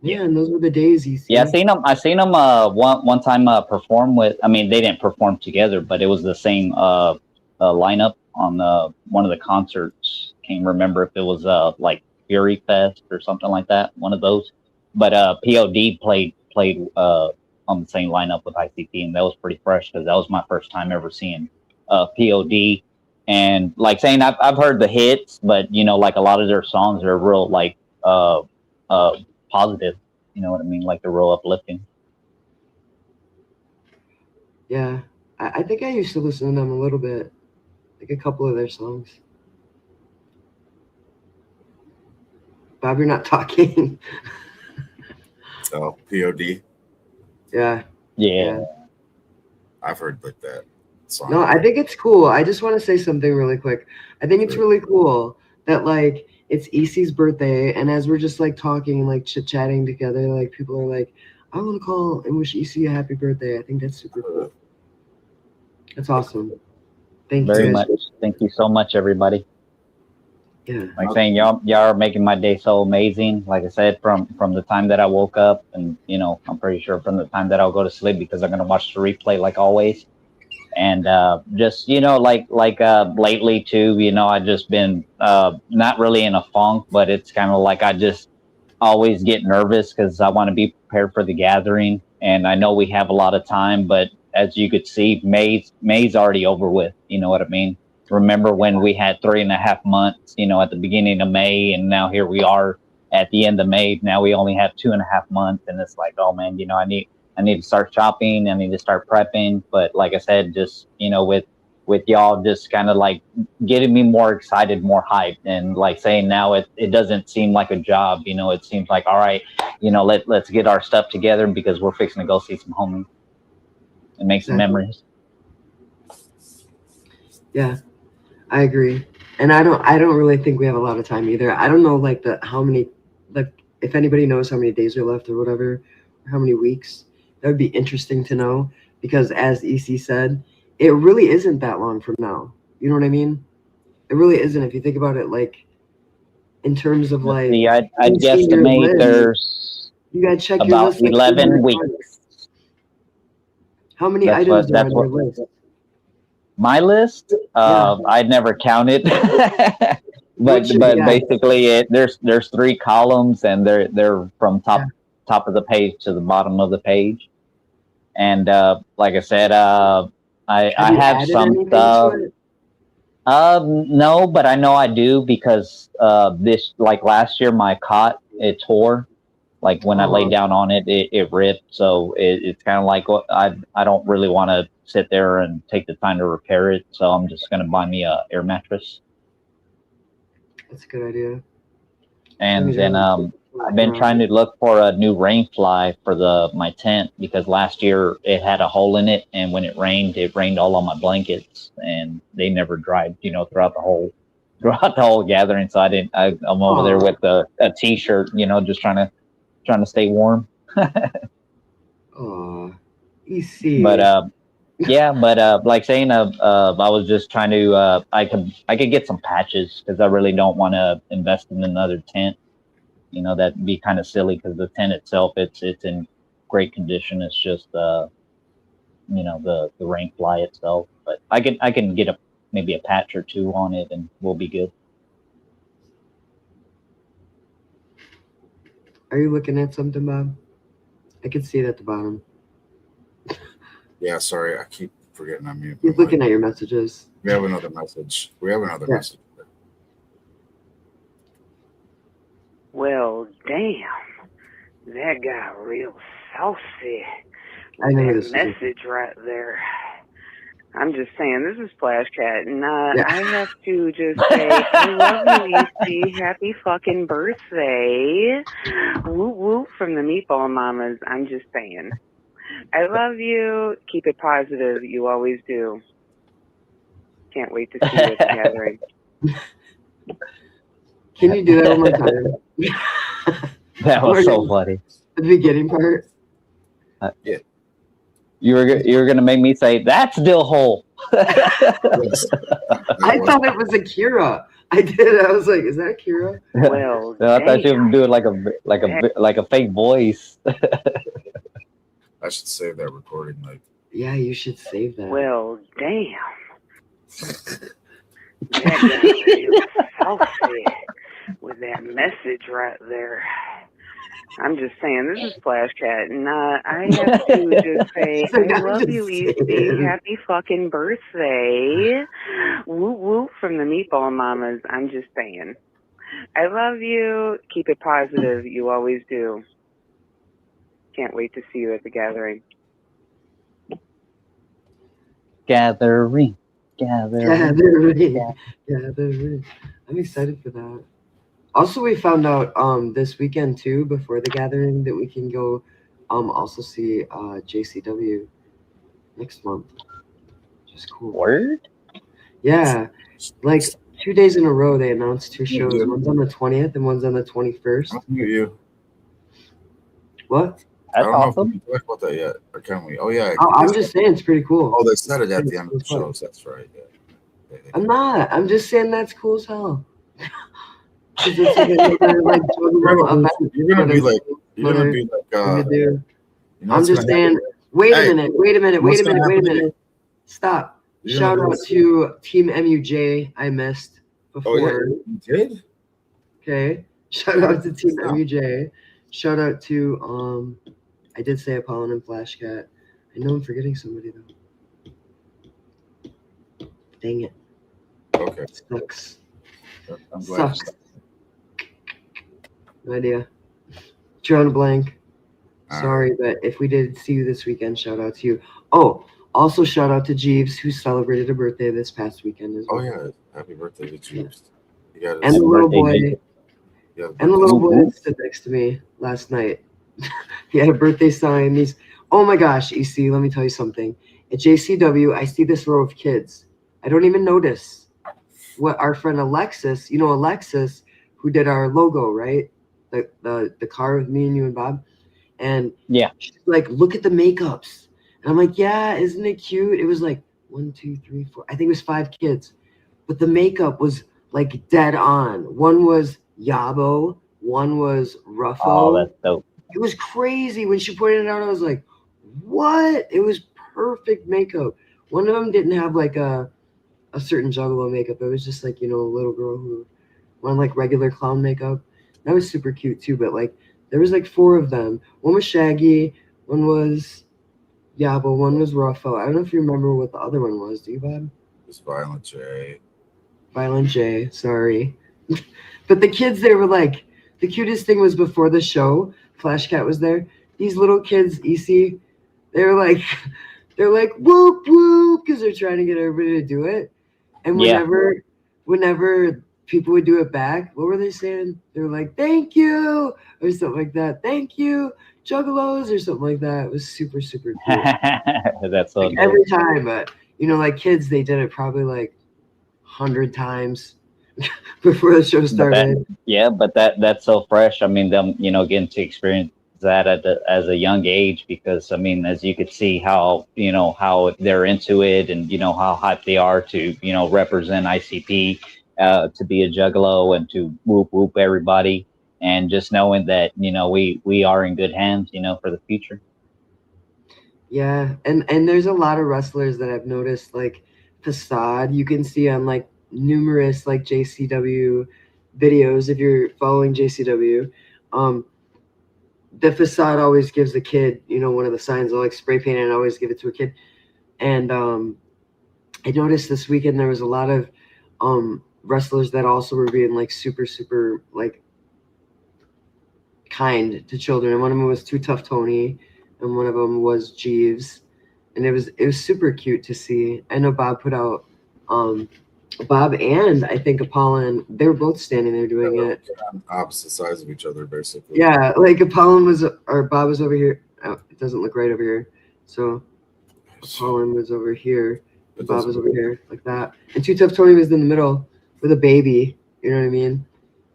Yeah, and those were the days you see. Yeah, I seen them one time perform with. I mean, they didn't perform together, but it was the same lineup on one of the concerts. Can't remember if it was like Fury Fest or something like that. One of those. But POD played on the same lineup with ICP, and that was pretty fresh because that was my first time ever seeing POD. And like saying, I've heard the hits, but you know, like a lot of their songs are real like positive. You know what I mean? Like they're real uplifting. Yeah, I think I used to listen to them a little bit, like a couple of their songs. Bob, you're not talking. So POD. Yeah. Yeah. I've heard like that song. No, I think it's cool. I just want to say something really quick. I think it's really cool that like it's EC's birthday, and as we're just like talking and like chit-chatting together, like people are like, I want to call and wish EC a happy birthday. I think that's super cool. That's awesome. Thank you Very guys. much. Thank you so much, everybody. Yeah. Like saying y'all are making my day so amazing. Like I said, from the time that I woke up, and you know, I'm pretty sure from the time that I'll go to sleep, because I'm gonna watch the replay like always. And just you know, like lately too, you know, I just been not really in a funk, but it's kind of like I just always get nervous because I want to be prepared for the gathering, and I know we have a lot of time, but as you could see, May's already over with. You know what I mean? Remember when we had 3.5 months, you know, at the beginning of May, and now here we are at the end of May. Now we only have 2.5 months, and it's like, oh man, you know, I need to start shopping. I need to start prepping. But like I said, just you know, with y'all, just kind of like getting me more excited, more hyped, and like saying now it doesn't seem like a job. You know, it seems like all right, you know, let's get our stuff together because we're fixing to go see some homies and make some memories. Yeah. I agree. And I don't really think we have a lot of time either. I don't know like how many, like if anybody knows how many days are left or whatever, or how many weeks. That would be interesting to know, because as EC said, it really isn't that long from now. You know what I mean? It really isn't if you think about it, like in terms of like See, I'd guesstimate there's you gotta check your about list, like, 11 weeks. How many That's items what- are on your list? My list, I'd never counted, but basically there's 3 columns, and they're from top of the page to the bottom of the page, and like I said, I have some stuff. No, but I know I do because this like last year my cot it tore, Like when I lay down on it, it ripped. So it's kind of like I don't really want to sit there and take the time to repair it. So I'm just gonna buy me a air mattress. That's a good idea. And then I've been trying to look for a new rain fly for my tent because last year it had a hole in it, and when it rained all on my blankets, and they never dried, throughout the whole gathering. So I'm over there with a t-shirt, just trying to stay warm. Oh, EC. But yeah, but like saying, I was just trying to, I could get some patches because I really don't want to invest in another tent. That'd be kind of silly because the tent itself, it's in great condition. It's just, the rain fly itself. But I can get maybe a patch or two on it, and we'll be good. Are you looking at something, Bob? I can see it at the bottom. Yeah, sorry, I keep forgetting I'm mute. You're looking at your messages. We have another message. Message. Well, damn, that got real saucy. I know that this message right there. I'm just saying, this is Flash Cat, and I have to just say, I love you, EC. Happy fucking birthday. Woo woo from the Meatball Mamas. I'm just saying. I love you. Keep it positive. You always do. Can't wait to see you at the gathering. Can you do that one more time? That was so funny. The beginning part. Yeah. You were gonna make me say that's still whole. I thought it was Akira. I did. I was like, "Is that Akira?" Well, no, I thought you were doing like a fake voice. I should save that recording. Yeah, you should save that. Well, damn. That got real saucy with that message right there. I'm just saying, this is Flash Cat, and I have to just say, I love you, EC. Happy fucking birthday. Woo woo from the Meatball Mamas. I'm just saying. I love you. Keep it positive. You always do. Can't wait to see you at the gathering. Gathering. I'm excited for that. Also, we found out this weekend too, before the gathering, that we can go also see JCW next month. Just cool. Word? Yeah, like 2 days in a row they announced 2 shows. One's on the 20th and one's on the 21st. I'll mute you. That's What? I don't awesome. know if we can talk about that yet, or can we? Oh yeah. I'm just saying it's pretty cool. Oh, they said it at the end of the shows. That's right. Yeah. I'm not. I'm just saying that's cool as hell. It's like another, like, you're gonna be like. I'm just saying. Wait a minute. Stop. Shout out to Team MUJ. I missed before. Oh yeah, you did. Okay. Shout out to Team MUJ. Shout out to I did say Apollon and Flash Cat. I know I'm forgetting somebody though. Dang it. Okay. Sucks. I'm glad. Sucks. No idea. Drawing a blank. Sorry, but if we did see you this weekend, shout out to you. Oh, also shout out to Jeeves, who celebrated a birthday this past weekend as well. Oh yeah, happy birthday to Jeeves. Yeah. And the little boy. And the little boy that stood next to me last night. He had a birthday sign. Oh my gosh, EC, let me tell you something. At JCW, I see this row of kids. I don't even notice what our friend Alexis, Alexis, who did our logo, right? The car with me and you and Bob. And yeah, she's like, look at the makeups. And I'm like, yeah, isn't it cute? It was like 1, 2, 3, 4. I think it was 5 kids. But the makeup was like dead on. One was Yabo. One was Ruffo. Oh, that's dope. It was crazy. When she pointed it out, I was like, what? It was perfect makeup. One of them didn't have like a certain Juggalo makeup. It was just like, a little girl who wanted like regular clown makeup. That was super cute too. But like, there was like 4 of them. One was Shaggy. One was Yabo. One was Ruffo. I don't know if you remember what the other one was. Do you, Bob? It was Violent J. Violent J. Sorry. But the kids, they were like, the cutest thing was before the show, Flash Cat was there. These little kids, EC, they're like whoop whoop because they're trying to get everybody to do it. And whenever people would do it back, what were they saying? They were like, "Thank you," or something like that. "Thank you, Juggalos," or something like that. It was super super cool. That's so Like dope. every time, but like kids, they did it probably like 100 times before the show started. But that's so fresh. I mean, them, getting to experience that as a young age, because I mean, as you could see how how they're into it, and how hyped they are to represent ICP, to be a Juggalo and to whoop whoop everybody, and just knowing that we are in good hands, for the future. Yeah, and there's a lot of wrestlers that I've noticed, like facade you can see on like numerous like JCW videos if you're following JCW. The facade always gives the kid, one of the signs. They'll like spray paint it and always give it to a kid. And I noticed this weekend there was a lot of wrestlers that also were being like super super like kind to children. And one of them was Too Tough Tony, and one of them was Jeeves, and it was super cute to see. I know Bob put out Bob and I think Apollon, they were both standing there doing it on opposite sides of each other, basically. Yeah, like Apollon was, or Bob was over here. Oh, it doesn't look right over here. So Apollon was over here, and Bob was over here, like that. And Too Tough Tony was in the middle with a baby. You know what I mean?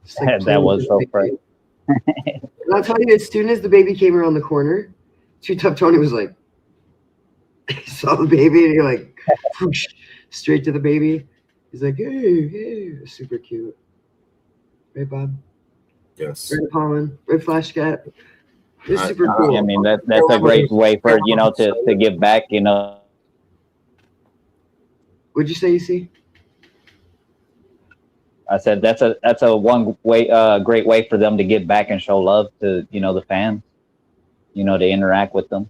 Just, like, That was so fresh. And I'll tell you, as soon as the baby came around the corner, Too Tough Tony was like, he saw the baby and he like whoosh, straight to the baby. He's like, hey, super cute. Right, Bob? Yes. Right, Apollon. Right, Flash Cat. It's super cool. I mean, that's a great way for to give back. What'd you say, you see? I said that's a one way great way for them to give back and show love to the fans, to interact with them.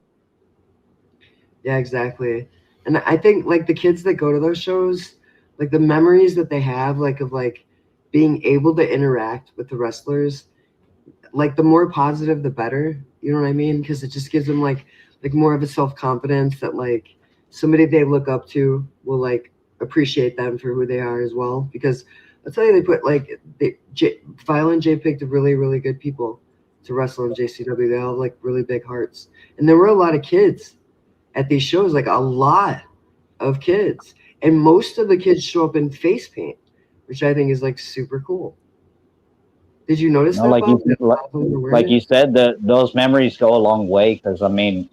Yeah, exactly. And I think like the kids that go to those shows, like the memories that they have, like of like being able to interact with the wrestlers, like the more positive the better. You know what I mean? Because it just gives them like more of a self-confidence that like somebody they look up to will like appreciate them for who they are as well. Because I'll tell you, they put like Violent J picked really, really good people to wrestle in JCW. They all have like really big hearts. And there were a lot of kids at these shows, like a lot of kids. And most of the kids show up in face paint, which I think is like super cool. Did you notice that, like Bob? like you said, those memories go a long way, because I mean,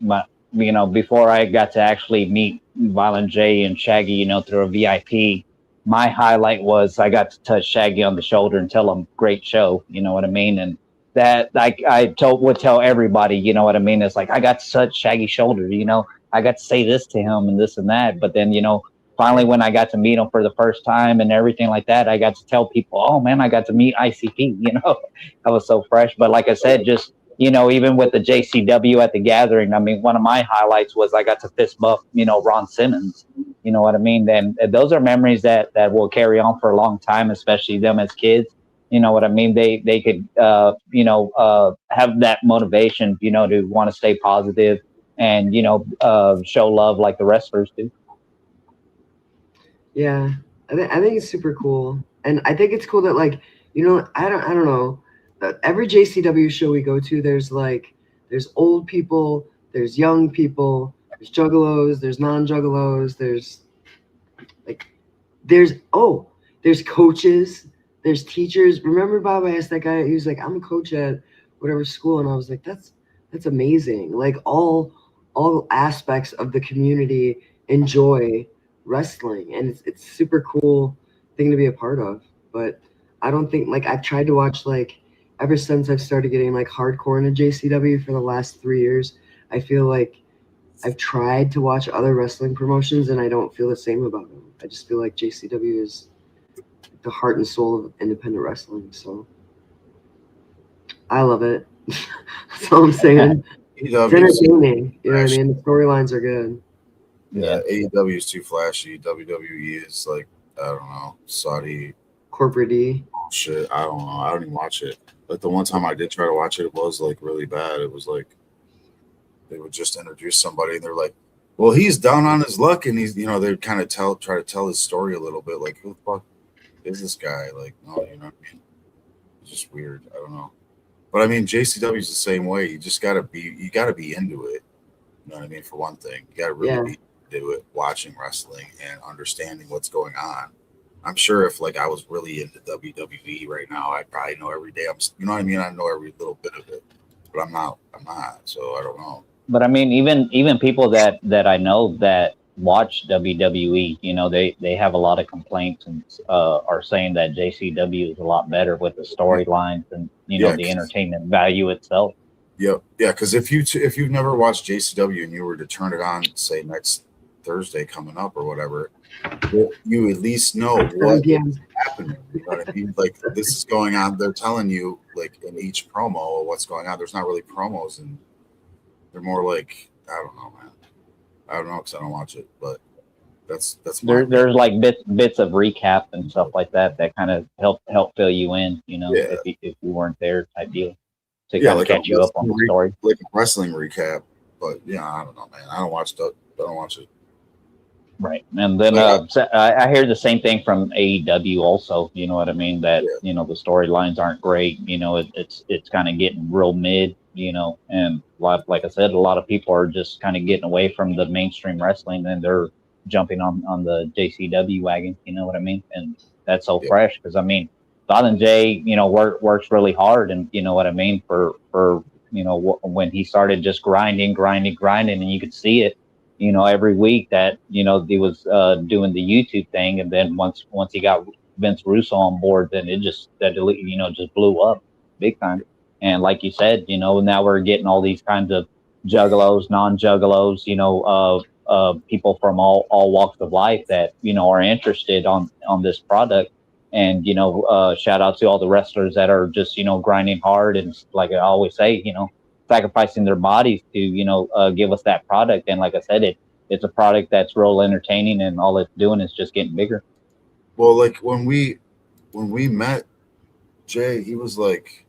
before I got to actually meet Violent J and Shaggy, through a VIP, my highlight was I got to touch Shaggy on the shoulder and tell him, great show, you know what I mean? And that I would tell everybody, you know what I mean? It's like, I got to touch Shaggy's shoulder, I got to say this to him and this and that. But then, finally, when I got to meet him for the first time and everything like that, I got to tell people, oh man, I got to meet ICP, that was so fresh. But like I said, just, even with the JCW at the gathering, I mean, one of my highlights was I got to fist bump, Ron Simmons, you know what I mean? And those are memories that will carry on for a long time, especially them as kids. You know what I mean? They could, have that motivation, to want to stay positive and, show love like the wrestlers do. Yeah, I think it's super cool. And I think it's cool that like, I don't know, every JCW show we go to, there's old people, there's young people, there's Juggalos, there's non-Juggalos, there's coaches, there's teachers. Remember, Bob, I asked that guy, he was like, I'm a coach at whatever school, and I was like, that's amazing. Like all aspects of the community enjoy wrestling, and it's super cool thing to be a part of. But I don't think, like, I've tried to watch, like, ever since I've started getting like hardcore into JCW for the last 3 years, I feel like I've tried to watch other wrestling promotions and I don't feel the same about them. I just feel like JCW is the heart and soul of independent wrestling. So I love it. That's all I'm saying. It's entertaining. You know what I mean? The storylines are good. Yeah, AEW is too flashy. WWE is like, I don't know, Saudi corporate-y. Oh, shit, I don't know. I don't even watch it. Like the one time I did try to watch it, it was like really bad. It was like they would just introduce somebody and they're like, well, he's down on his luck, and he's, they kind of try to tell his story a little bit, like, who the fuck is this guy? Like, no, you know what I mean? It's just weird. I don't know. But I mean, JCW is the same way. You gotta be into it. You know what I mean? For one thing, you gotta really be into it, watching wrestling and understanding what's going on. I'm sure if like I was really into WWE right now, I'd probably know every day. You know what I mean? I know every little bit of it, but I'm not. So I don't know. But I mean, even people that I know that watch WWE, they have a lot of complaints and are saying that JCW is a lot better with the storylines and the entertainment value itself. Yep, yeah. Because if you've never watched JCW and you were to turn it on, say next Thursday coming up or whatever, you at least know what is happening. You know what I mean? Like this is going on. They're telling you like in each promo what's going on. There's not really promos, and they're more like, I don't know, man. I don't know because I don't watch it, but that's there's like bits of recap and stuff like that kind of help fill you in. If you weren't there, type deal. To kind of catch you up on the story, like a wrestling recap. But yeah, I don't know, man. I don't watch it. Right, and then I hear the same thing from AEW also. You know what I mean? That the storylines aren't great. It's kind of getting real mid. And like I said, a lot of people are just kind of getting away from the mainstream wrestling and they're jumping on the JCW wagon. You know what I mean? And that's so fresh because I mean, Violent J, works really hard, and you know what I mean for when he started just grinding, and you could see it, every week that he was doing the YouTube thing, and then once he got Vince Russo on board, then it just steadily just blew up big time. And like you said, now we're getting all these kinds of juggalos, non-juggalos, people from all walks of life that are interested on this product. And shout out to all the wrestlers that are just grinding hard and, like I always say, sacrificing their bodies to give us that product. And like I said, it's a product that's real entertaining, and all it's doing is just getting bigger. Well, like when we met Jay, he's like,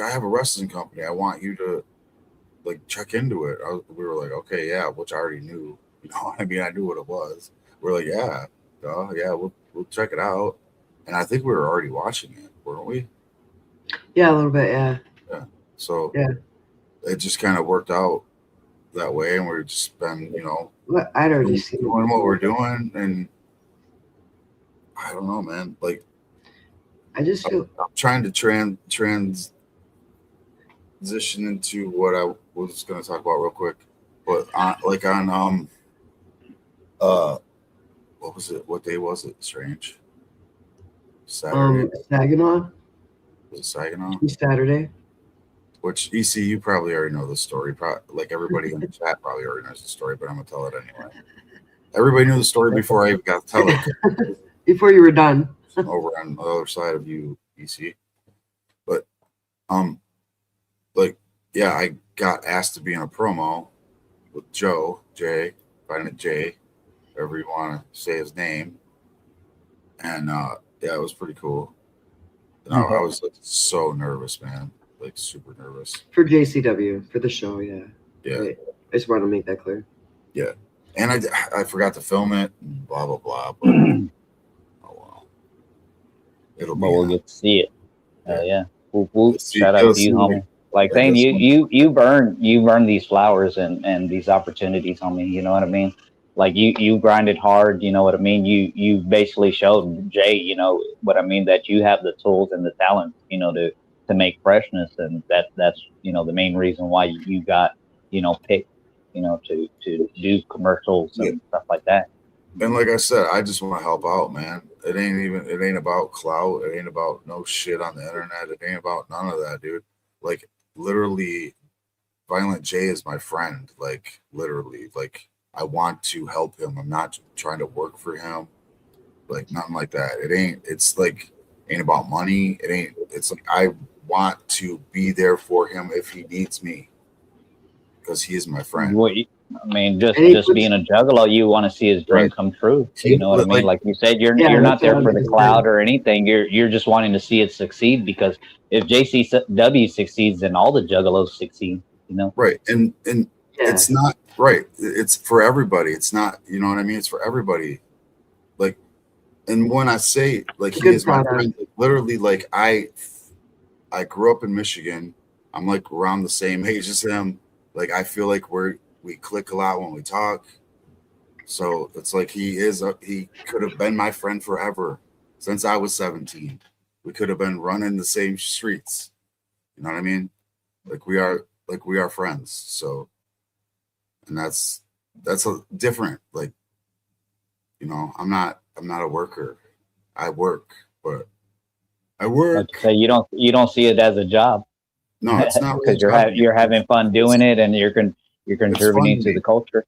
I have a wrestling company. I want you to like check into it. We were like, okay, yeah, which I already knew. I mean, I knew what it was. We're like, yeah, we'll check it out. And I think we were already watching it, weren't we? Yeah, a little bit, yeah. Yeah. So it just kind of worked out that way, and we've just been, I'd already seen doing what we're doing, and I don't know, man. Like, I just feel I'm trying to transition into what I was going to talk about real quick, but what was it? What day was it? Strange. Saturday. Saginaw. Was it Saginaw? Saturday. Which EC, you probably already know the story. Like everybody in the chat probably already knows the story, but I'm gonna tell it anyway. Everybody knew the story before I even got to tell it. Before you were done. Over on the other side of you, EC. But I got asked to be in a promo with Jay, Violent J, whatever you want to say his name. And it was pretty cool. And I was like so nervous, man. Like super nervous. For JCW, for the show, yeah. Yeah. Right. I just want to make that clear. Yeah. And I forgot to film it and blah blah blah. But well. We'll get to see it. Yeah. Shout out to you, homie. Like saying you've earned these flowers and these opportunities, homie. You know what I mean? Like you grinded hard, you know what I mean? You basically showed Jay, what I mean, that you have the tools and the talent, to make freshness, and that's the main reason why you got picked, to do commercials and stuff like that. And like I said, I just want to help out, man. It ain't about clout. It ain't about no shit on the internet. It ain't about none of that, dude. Like literally, Violent J is my friend. Like literally, like I want to help him. I'm not trying to work for him. Like nothing like that. It's like ain't about money. It's like I want to be there for him if he needs me, because he is my friend. I mean, just And he just puts, being a juggalo, you want to see his dream Right. come true. He- You know what I mean? like- Like you said, you're Yeah, you're that's not there what I for was the gonna cloud say. or anything. You're just wanting to see it succeed, because if JCW succeeds, then all the juggalos succeed. You know? Right. And Yeah. it's not right. It's for everybody. It's not, you know what I mean? It's for everybody. Like, and when I say like It's a he good is my product. friend, like, literally, like I grew up in Michigan. I'm like around the same age as him. Like I feel like we click a lot when we talk. So it's like he could have been my friend forever since I was 17. We could have been running the same streets. You know what I mean? Like we are friends. So, and that's a different, like, you know, I'm not a worker. I work, but I Like work. you say, you don't see it as a job, No, it's not really a because job. you're having fun doing it, and you're It's fun contributing to to me. the culture.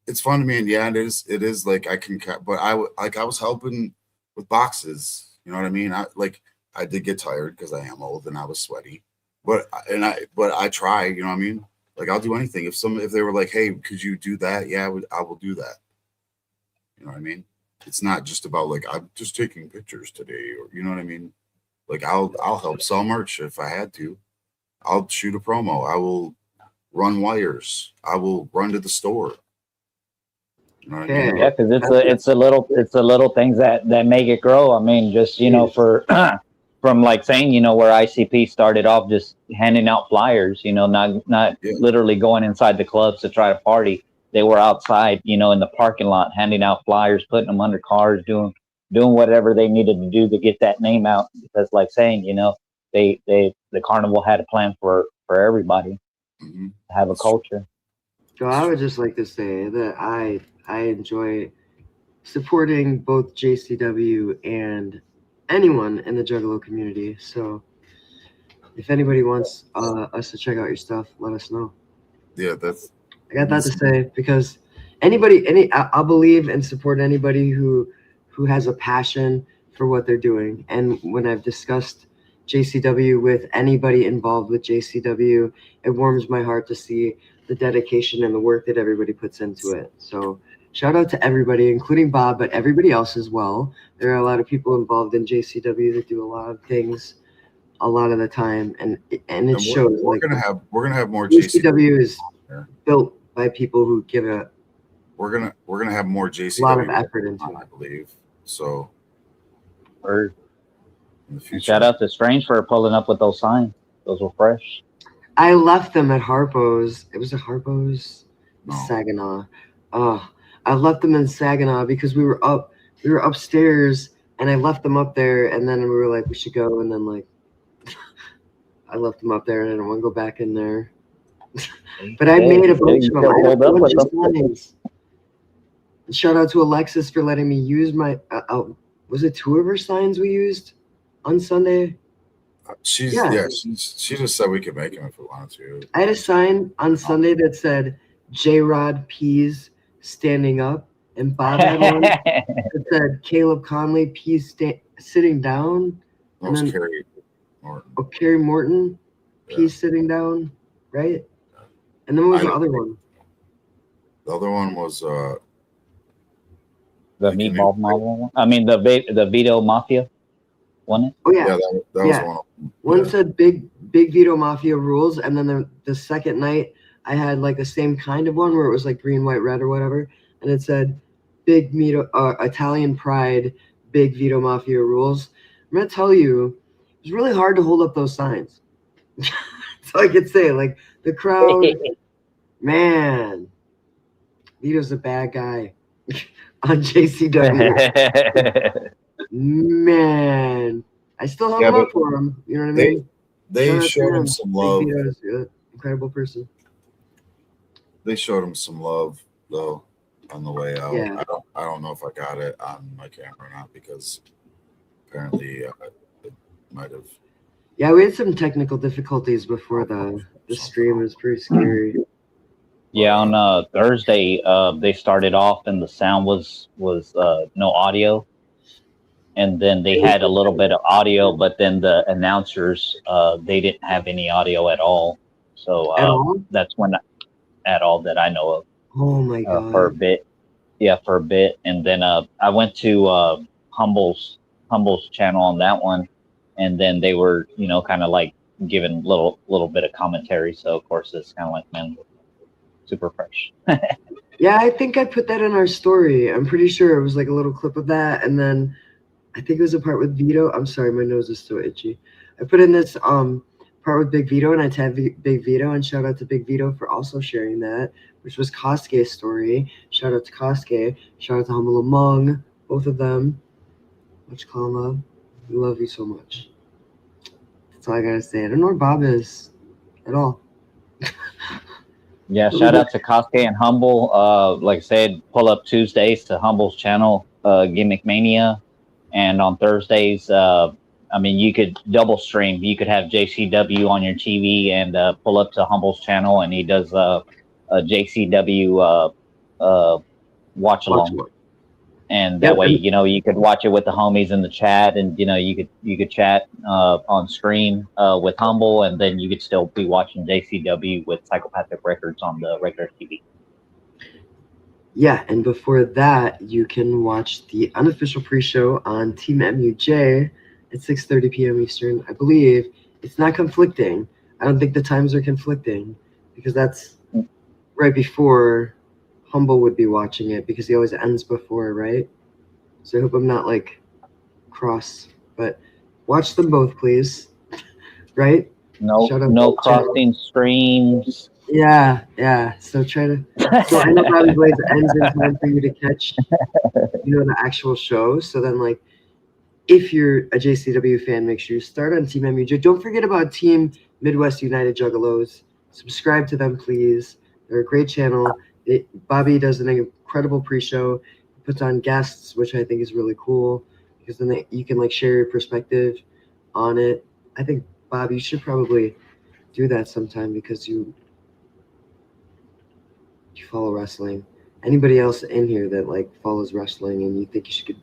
It's fun to me, and yeah, it is like I can, but I was helping with boxes. You know what I mean? I did get tired because I am old and I was sweaty, but I try. You know what I mean? Like I'll do anything. If they were like, hey, could you do that? Yeah, I will do that. You know what I mean? It's not just about like I'm just taking pictures today, or you know what I mean? Like I'll help sell merch if I had to. I'll shoot a promo. I will run wires. I will run to the store. You know what I mean? Okay. Yeah, because it's the little things that make it grow. I mean, just for from like saying where ICP started off just handing out flyers. Not Yeah. literally going inside the clubs to try to party. They were outside, in the parking lot, handing out flyers, putting them under cars, doing whatever they needed to do to get that name out. Because, like saying, the carnival had a plan for everybody Mhm. to have a culture. So I would just like to say that I enjoy supporting both JCW and anyone in the Juggalo community. So if anybody wants us to check out your stuff, let us know. Yeah, I got that to say, because I'll believe and support anybody who has a passion for what they're doing. And when I've discussed JCW with anybody involved with JCW, it warms my heart to see the dedication and the work that everybody puts into it. So shout out to everybody, including Bob, but everybody else as well. There are a lot of people involved in JCW that do a lot of things a lot of the time, and it shows. We're gonna have more JCW is here. built by people who give a We're gonna have more JCW. lot of effort into I it. believe so. Or In the future. shout out to Strange for pulling up with those signs. Those were fresh. I left them at Harpo's. It was a Harpo's, No. Saginaw. I left them in Saginaw because we were upstairs, and I left them up there, and then we were like, we should go, and then like I left them up there, and I don't want to go back in there. But I made a bunch of them. I have a bunch of signs. Shout out to Alexis for letting me use my. Was it 2 of her signs we used on Sunday? She just said we could make him if we wanted to. I had a sign on Sunday that said J-Rod Pease standing up, and Bob had one that said Caleb Conley Pease sitting down. That was Carrie Morton. Oh, Carrie Morton Pease sitting down, right? And then what was the other one? The other one was the Meatball Mafia. I mean the Vito Mafia. Wasn't it? Oh yeah, that was one of them. One said Big Vito Mafia rules, and then the second night I had like the same kind of one where it was like green, white, red, or whatever, and it said Big Vito Italian Pride, Big Vito Mafia rules. I'm gonna tell you, it was really hard to hold up those signs. So I could say, like, the crowd, man, Vito's a bad guy on JCW. Man, I still hung up for him. You know what I mean? They showed him some love. Vito's an incredible person. They showed him some love though on the way out. Yeah. I don't know if I got it on my camera or not, because apparently it might have. Yeah, we had some technical difficulties before the stream. It was pretty scary. Yeah, on Thursday, they started off and the sound was no audio, and then they had a little bit of audio, but then the announcers they didn't have any audio at all. So At all? that's when at all that I know of. Oh my for a god. bit. Yeah, for a bit, and then I went to Humble's channel on that one, and then they were kind of like giving little bit of commentary. So of course it's kind of like, man, super fresh. Yeah, I think I put that in our story. I'm pretty sure it was like a little clip of that, and then I think it was a part with Vito. I'm sorry, my nose is so itchy. I put in this part with Big Vito, and I tagged Big Vito, and shout out to Big Vito for also sharing that, which was Kosuke's story. Shout out to Kosuke. Shout out to Humble Among, both of them. Much clown love. We love you so much. That's all I gotta say. I don't know where Bob is at all. Yeah, shout out to Kosuke and Humble. Like I said, pull up Tuesdays to Humble's channel, Gimmick Mania, and on Thursdays, I mean, you could double stream. You could have JCW on your TV and pull up to Humble's channel, and he does a JCW watch along. And that way, you could watch it with the homies in the chat, and you could chat on screen with Humble, and then you could still be watching JCW with Psychopathic Records on the regular TV. Yeah, and before that, you can watch the unofficial pre-show on Team MUJ at 6:30 p.m. Eastern. I believe it's not conflicting. I don't think the times are conflicting because that's right before Humble would be watching it because he always ends before, right? So I hope I'm not like cross, but watch them both, please. Right? No crossing streams. Yeah. So try to. So I know Bobby Blaze ends in time for you to catch, the actual show. So then, like, if you're a JCW fan, make sure you start on Team MUJ. Don't forget about Team Midwest United Juggalos. Subscribe to them, please. They're a great channel. Bobby does an incredible pre-show. He puts on guests, which I think is really cool because then you can like share your perspective on it. I think Bobby, you should probably do that sometime because you follow wrestling. Anybody else in here that like follows wrestling and you think you should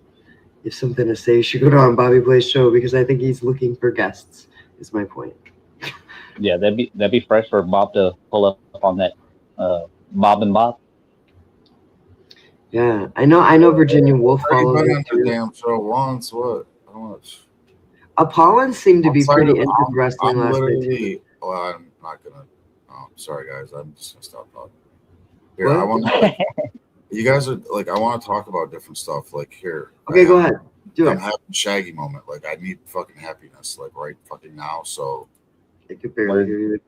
have something to say, you should go to on Bobby Blaze show because I think he's looking for guests. Is my point. Yeah, that'd be fresh for Bob to pull up on that. Bob and Bob. Yeah, I know. Virginia Wolf follows been it on too. the damn show once. What? How much? Apollon seemed to be Outside pretty of- into wrestling I'm last night. literally. Well, I'm not gonna. Oh, sorry guys. I'm just gonna stop talking. Here, What? I want to. You guys are like. I want to talk about different stuff. Like here. Okay, go ahead. Do I'm it. having a Shaggy moment. Like I need fucking happiness. Like right fucking now. So. I could barely hear you.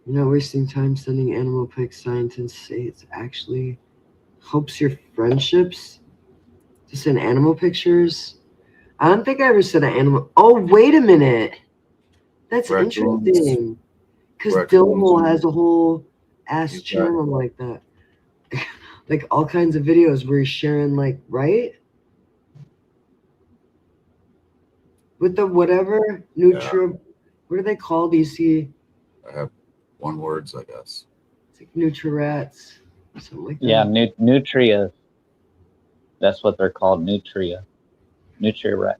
You're not wasting time sending animal pics. Scientists say it actually helps your friendships to send animal pictures. I don't think I ever sent an animal. Oh, wait a minute. That's Raccoons. interesting. Because Dillhole has a whole ass channel like that. Like all kinds of videos where he's sharing, like, right? With the whatever, what are they called? You see? I have one words, I guess. It's like Nutri-Rats. Something like that. Yeah, Nutria. That's what they're called, Nutria. Nutria-Rat.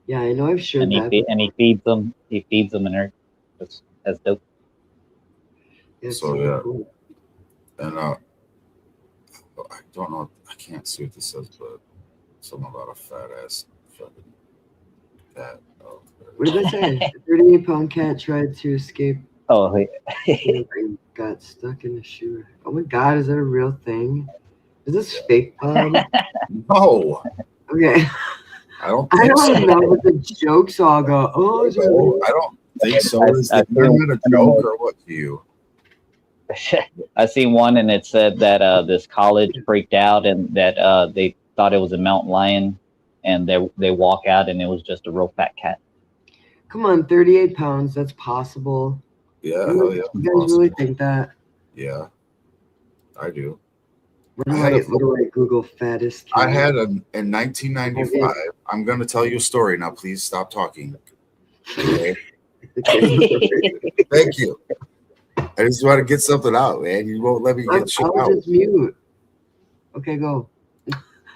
Yeah, I know I've shared that. And he feeds them. He feeds them and everything. That's dope. It's So yeah. cool. And I don't know. I can't see what this says, but something about a fat ass fucking cat. Oh, what did I say? A 38-pound cat tried to escape. Oh, and got stuck in a shoe. Oh my god, is that a real thing? Is this fake, Bob? No. Okay. I don't know what the jokes all go. Oh, I don't think so. Is the internet a joke or what to you? I seen one and it said that this college freaked out and that they thought it was a mountain lion, and they walk out and it was just a real fat cat. Come on, 38 pounds. That's possible. Yeah, You hell yeah. guys really think that? Yeah, I do. What do I Google fattest cat? I had in 1995. I'm going to tell you a story now. Please stop talking. Okay? Thank you. I just want to get something out, man. You won't let me get shit out. I'll just mute. Okay, go.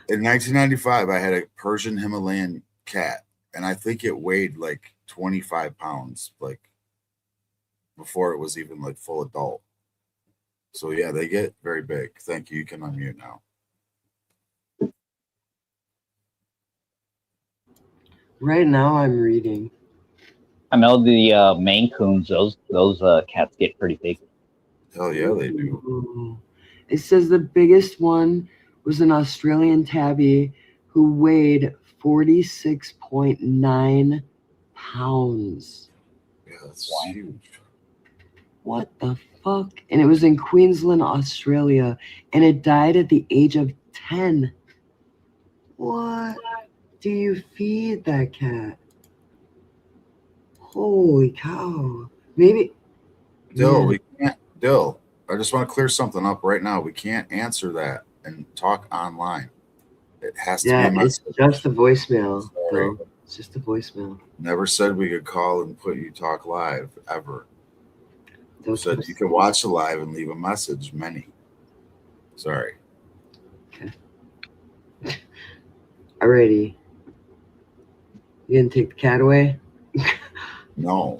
In 1995, I had a Persian Himalayan cat, and I think it weighed like 25 pounds. Like, before it was even like full adult. So yeah, they get very big. Thank you. You can unmute now. Right now, I'm reading. I know the Maine Coons; those cats get pretty big. Hell yeah, they do. Ooh. It says the biggest one was an Australian tabby who weighed 46.9 pounds. Yeah, that's huge. What the fuck? And it was in Queensland, Australia, and it died at the age of 10. What do you feed that cat? Holy cow. Maybe. Dill, Yeah. we can't. Dill, I just want to clear something up right now. We can't answer that and talk online. It has to be a Yeah, it's message. just a voicemail. Sorry. Though. It's just a voicemail. Never said we could call and put you talk live ever. We Those said was- you can watch the live and leave a message. Many. Sorry. Okay. Alrighty. You gonna take the cat away? No.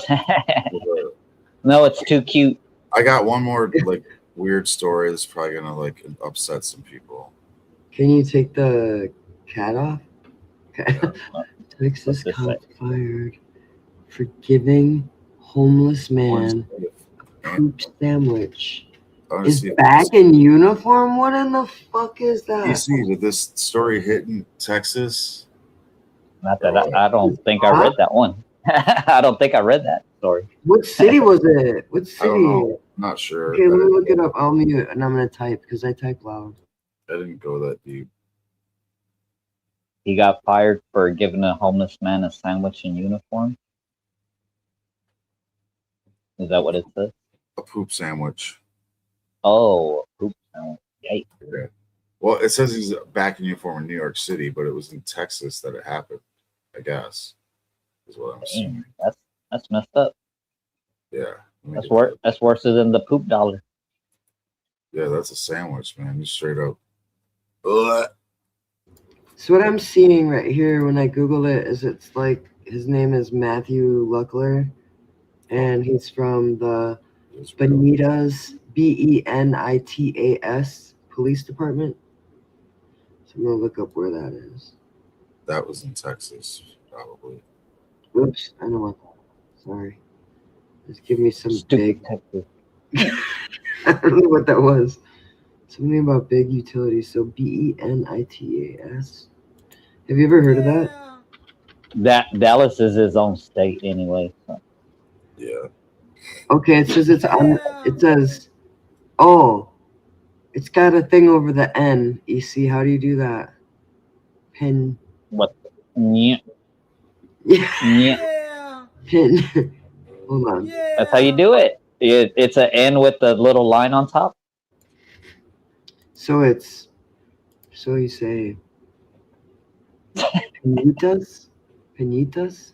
No, it's too cute. I got one more like weird story that's probably gonna like upset some people. Can you take the cat off? Okay. Texas What's this cop fired for giving homeless man a poop sandwich. I wanna Is see if back in uniform? What in the fuck is that? DC, did this story hit in Texas? Not that I don't think I read that one. I don't think I read that story. What city was it? What city? I don't know. I'm not sure. Okay, let me look it up. I'll mute and I'm gonna type because I type loud. I didn't go that deep. He got fired for giving a homeless man a sandwich in uniform. Is that what it says? A poop sandwich. Oh, a poop sandwich. Yikes. Yeah. Well, it says he's back in uniform in New York City, but it was in Texas that it happened, I guess. Is what I'm assuming. That's messed up. Yeah. That's worse. That's worse than the poop dollar. Yeah, that's a sandwich, man. Just straight up. Ugh. So what I'm seeing right here when I Google it is it's like his name is Matthew Luckler, and he's from the Benitas Benitas Police Department. So I'm gonna look up where that is. That was in Texas, probably. Whoops, I know what. Sorry. Just give me some Stupid big. Texas. I don't know what that was. Something about big utilities. So Benitas. Have you ever heard of that? That Dallas is his own state anyway. So. Yeah. Okay, it says it's on. It says, oh, it's got a thing over the N. EC, how do you do that? Pin. What? Yeah. Yeah. Yeah. Pin. Hold on. That's how you do it. It's an N with the little line on top. So it's. So you say. Penitas? Penitas?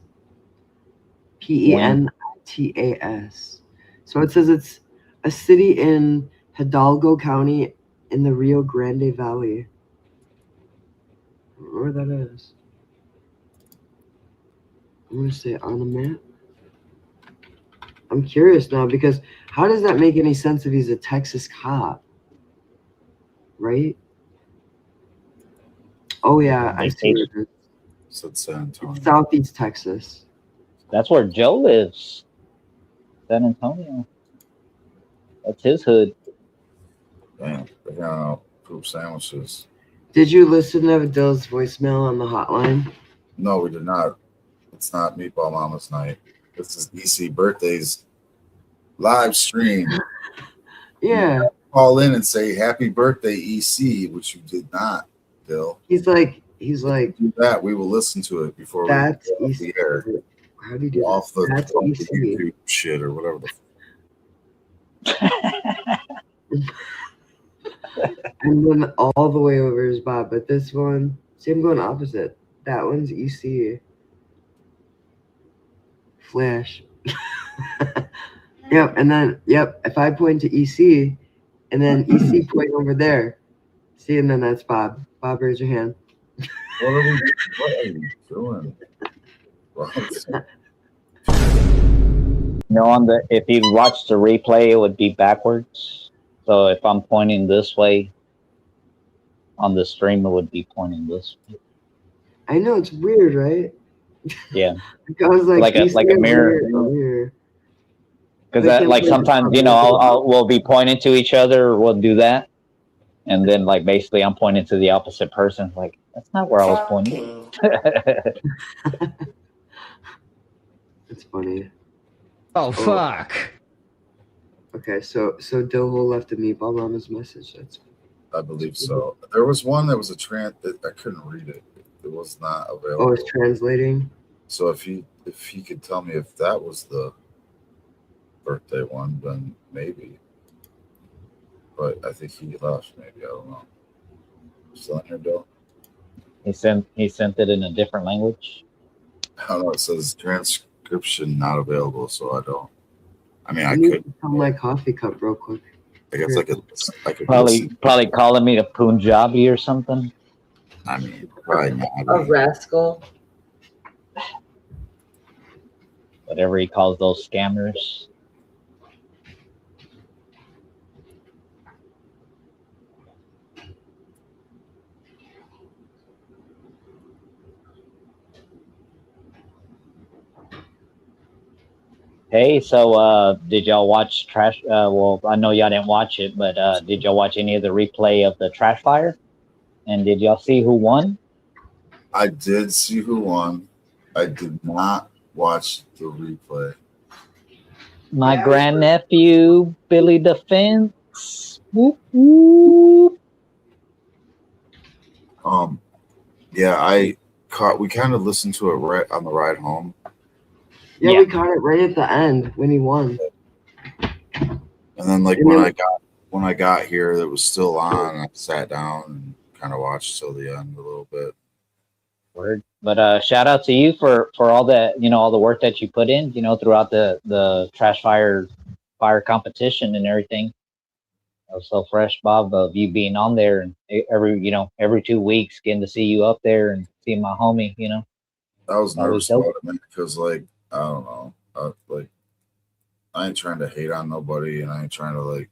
Penitas. So it says it's a city in Hidalgo County in the Rio Grande Valley. I don't know where that is. I'm going to say on a map. I'm curious now because how does that make any sense if he's a Texas cop? Right? Oh, yeah, I see what it is. Said San Antonio. It's Southeast Texas. That's where Joe lives. San Antonio. That's his hood. Damn, they got poop sandwiches. Did you listen to Dill's voicemail on the hotline? No, we did not. It's not Meatball Mama's night. This is EC Birthday's live stream. Yeah. You call in and say happy birthday, EC, which you did not, Dill. He's like, do that. We will listen to it before that's we go off the air. How do you do Off that? the That's YouTube shit or whatever the And then all the way over is Bob. But this one, see, I'm going opposite. That one's EC. Flash. Yep. And then, yep, if I point to EC and then EC point over there, see, and then that's Bob. Bob, raise your hand. What are you doing? On the if you watch the replay, it would be backwards. So if I'm pointing this way on the stream, it would be pointing this way. I know it's weird, right? Yeah. I was like a mirror. Because like sometimes we'll be pointing to each other, or we'll do that, and then like basically I'm pointing to the opposite person. Like that's not where I was pointing. It's funny. Oh fuck. Okay, so Doho left a Meatball Mama's message. I believe so. There was one that was a I couldn't read it. It was not available. Oh, it's translating. So if he could tell me if that was the birthday one, then maybe. But I think he left. Maybe I don't know. Still in here, Bill? He sent it in a different language. I don't know. It says transcription not available, so I don't. I mean, I could tell my coffee cup real quick. I guess I could probably calling me a Punjabi or something. I mean, probably not. A rascal. Whatever he calls those scammers. Hey, so did y'all watch Trash? Well, I know y'all didn't watch it, but did y'all watch any of the replay of the Trash Fire? And did y'all see who won? I did see who won. I did not watch the replay. My grandnephew, Billy Defense. Whoop, whoop. Yeah, we kind of listened to it right on the ride home. Yeah, we caught it right at the end when he won. And then when I got here, it was still on. I sat down and kind of watched till the end a little bit. Word. But shout out to you for all that, all the work that you put in, throughout the Trash Fire competition and everything. I was so fresh, Bob, of you being on there and every 2 weeks getting to see you up there and see my homie, I was nervous about it, man, because I don't know. I ain't trying to hate on nobody, and I ain't trying to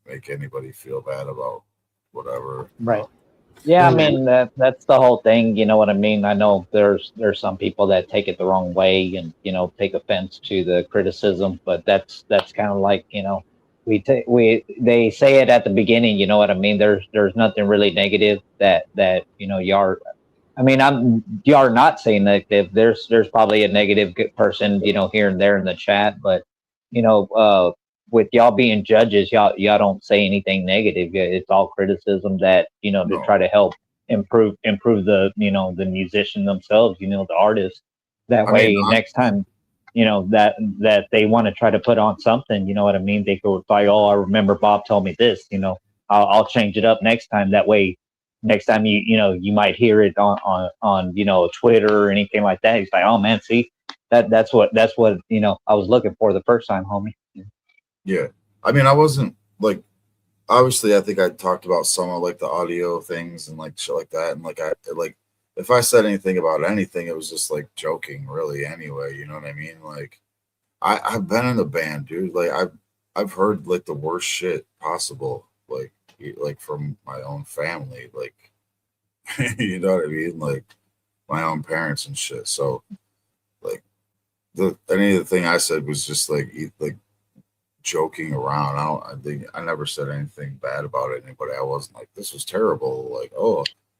make anybody feel bad about whatever. Right. Yeah, I mean that's the whole thing. You know what I mean? I know there's some people that take it the wrong way and take offense to the criticism, but that's kind of like they say it at the beginning. You know what I mean? There's nothing really negative that y'all. I mean, y'all are not saying negative. There's probably a negative person here and there in the chat, but with y'all being judges, y'all don't say anything negative. It's all criticism that to try to help improve the the musician themselves, the artist. That way, next time that they want to try to put on something, you know what I mean? They go like, oh, I remember Bob told me this. I'll change it up next time. That way, next time you might hear it on Twitter or anything like that. He's like, oh man, see that's what I was looking for the first time, homie. Yeah, I mean, I wasn't obviously I think I talked about some of the audio things and shit like that, and if I said anything about anything, it was just joking, really. Anyway, you know what I mean? I've been in the band, dude. I've heard the worst shit possible, from my own family, you know what I mean, my own parents and shit. So any of the thing I said was just joking around. I never said anything bad about anybody. I wasn't this was terrible.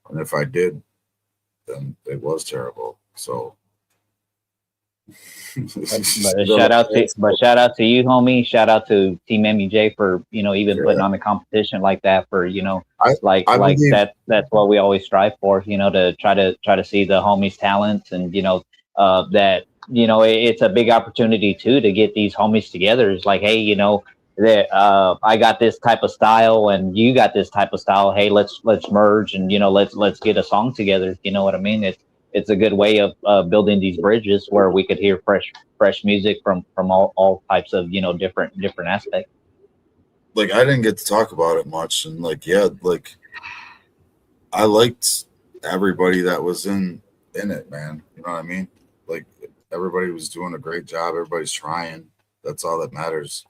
And if I did, then it was terrible. So but shout out to you, homie. Shout out to Team MEJ for even putting on the competition like that. For that's what we always strive for. To try to see the homies' talents and that it's a big opportunity too to get these homies together. It's like, hey, that I got this type of style and you got this type of style. Hey, let's merge and let's get a song together. You know what I mean? It's a good way of building these bridges where we could hear fresh music from all types of different aspects. I didn't get to talk about it much, and I liked everybody that was in it, man. You know what I mean? Everybody was doing a great job. Everybody's trying. That's all that matters.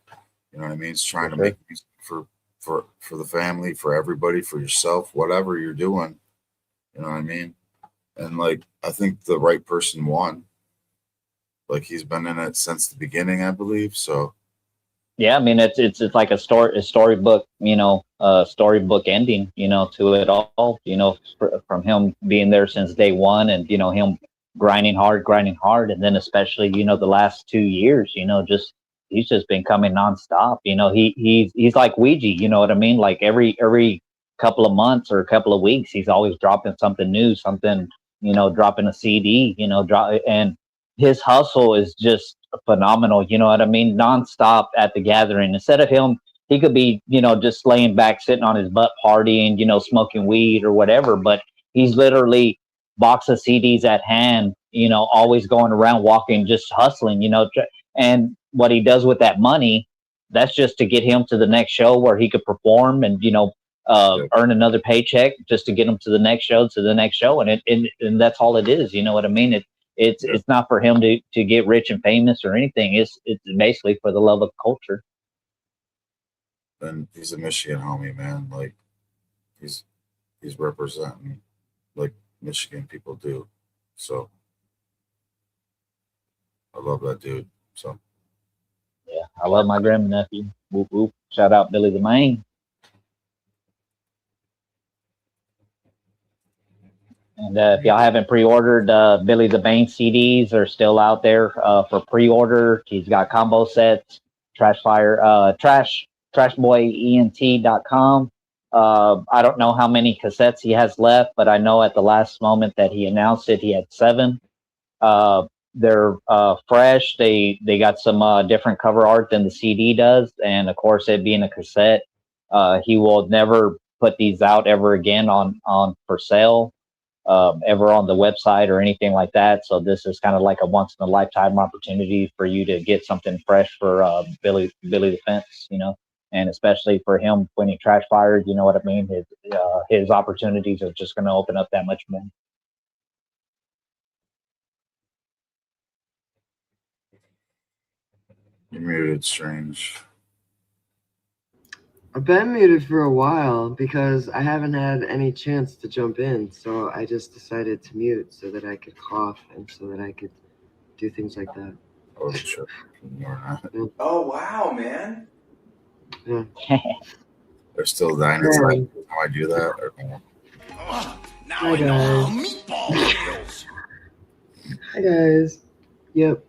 You know what I mean? It's trying to Sure. make music for the family, for everybody, for yourself, whatever you're doing. You know what I mean? And like, I think the right person won. Like, he's been in it since the beginning, I believe. So Yeah, I mean it's like a storybook, storybook ending, to it all, from him being there since day one, and him grinding hard, and then especially the last 2 years, just he's just been coming nonstop. He's like Ouija, you know what I mean? Like every couple of months or a couple of weeks, he's always dropping something new, something, dropping a CD, and his hustle is just phenomenal. You know what I mean? Nonstop at the gathering. Instead of him, he could be, just laying back, sitting on his butt, partying, smoking weed or whatever. But he's literally box of CDs at hand, always going around, walking, just hustling, and what he does with that money, that's just to get him to the next show where he could perform and, earn another paycheck just to get him to the next show, and that's all it is. You know what I mean? It's not for him to get rich and famous or anything. It's basically for the love of culture. and he's a Michigan homie, man. Like, he's representing like Michigan people do. So I love that dude. So Yeah, I love my grandnephew. Whoop whoop! Shout out Billy the Main. And if y'all haven't pre-ordered, Billy the Bane CDs are still out there for pre-order. He's got combo sets, trashboyent.com. I don't know how many cassettes he has left, but I know at the last moment that he announced it, he had 7. They're fresh. They got some different cover art than the CD does, and of course, it being a cassette, he will never put these out ever again on for sale. Ever on the website or anything like that. So this is kind of like a once in a lifetime opportunity for you to get something fresh for Billy the Fence, and especially for him when he trash fired, you know what I mean? His opportunities are just going to open up that much more. you're muted, Strange. I've been muted for a while because I haven't had any chance to jump in. So I just decided to mute so that I could cough and so that I could do things like that. Oh, sure. Oh, wow, man. Yeah. They're still dying inside. How I do that? Or, Now Hi, I know how guys. meatball feels. Hi, guys. Yep.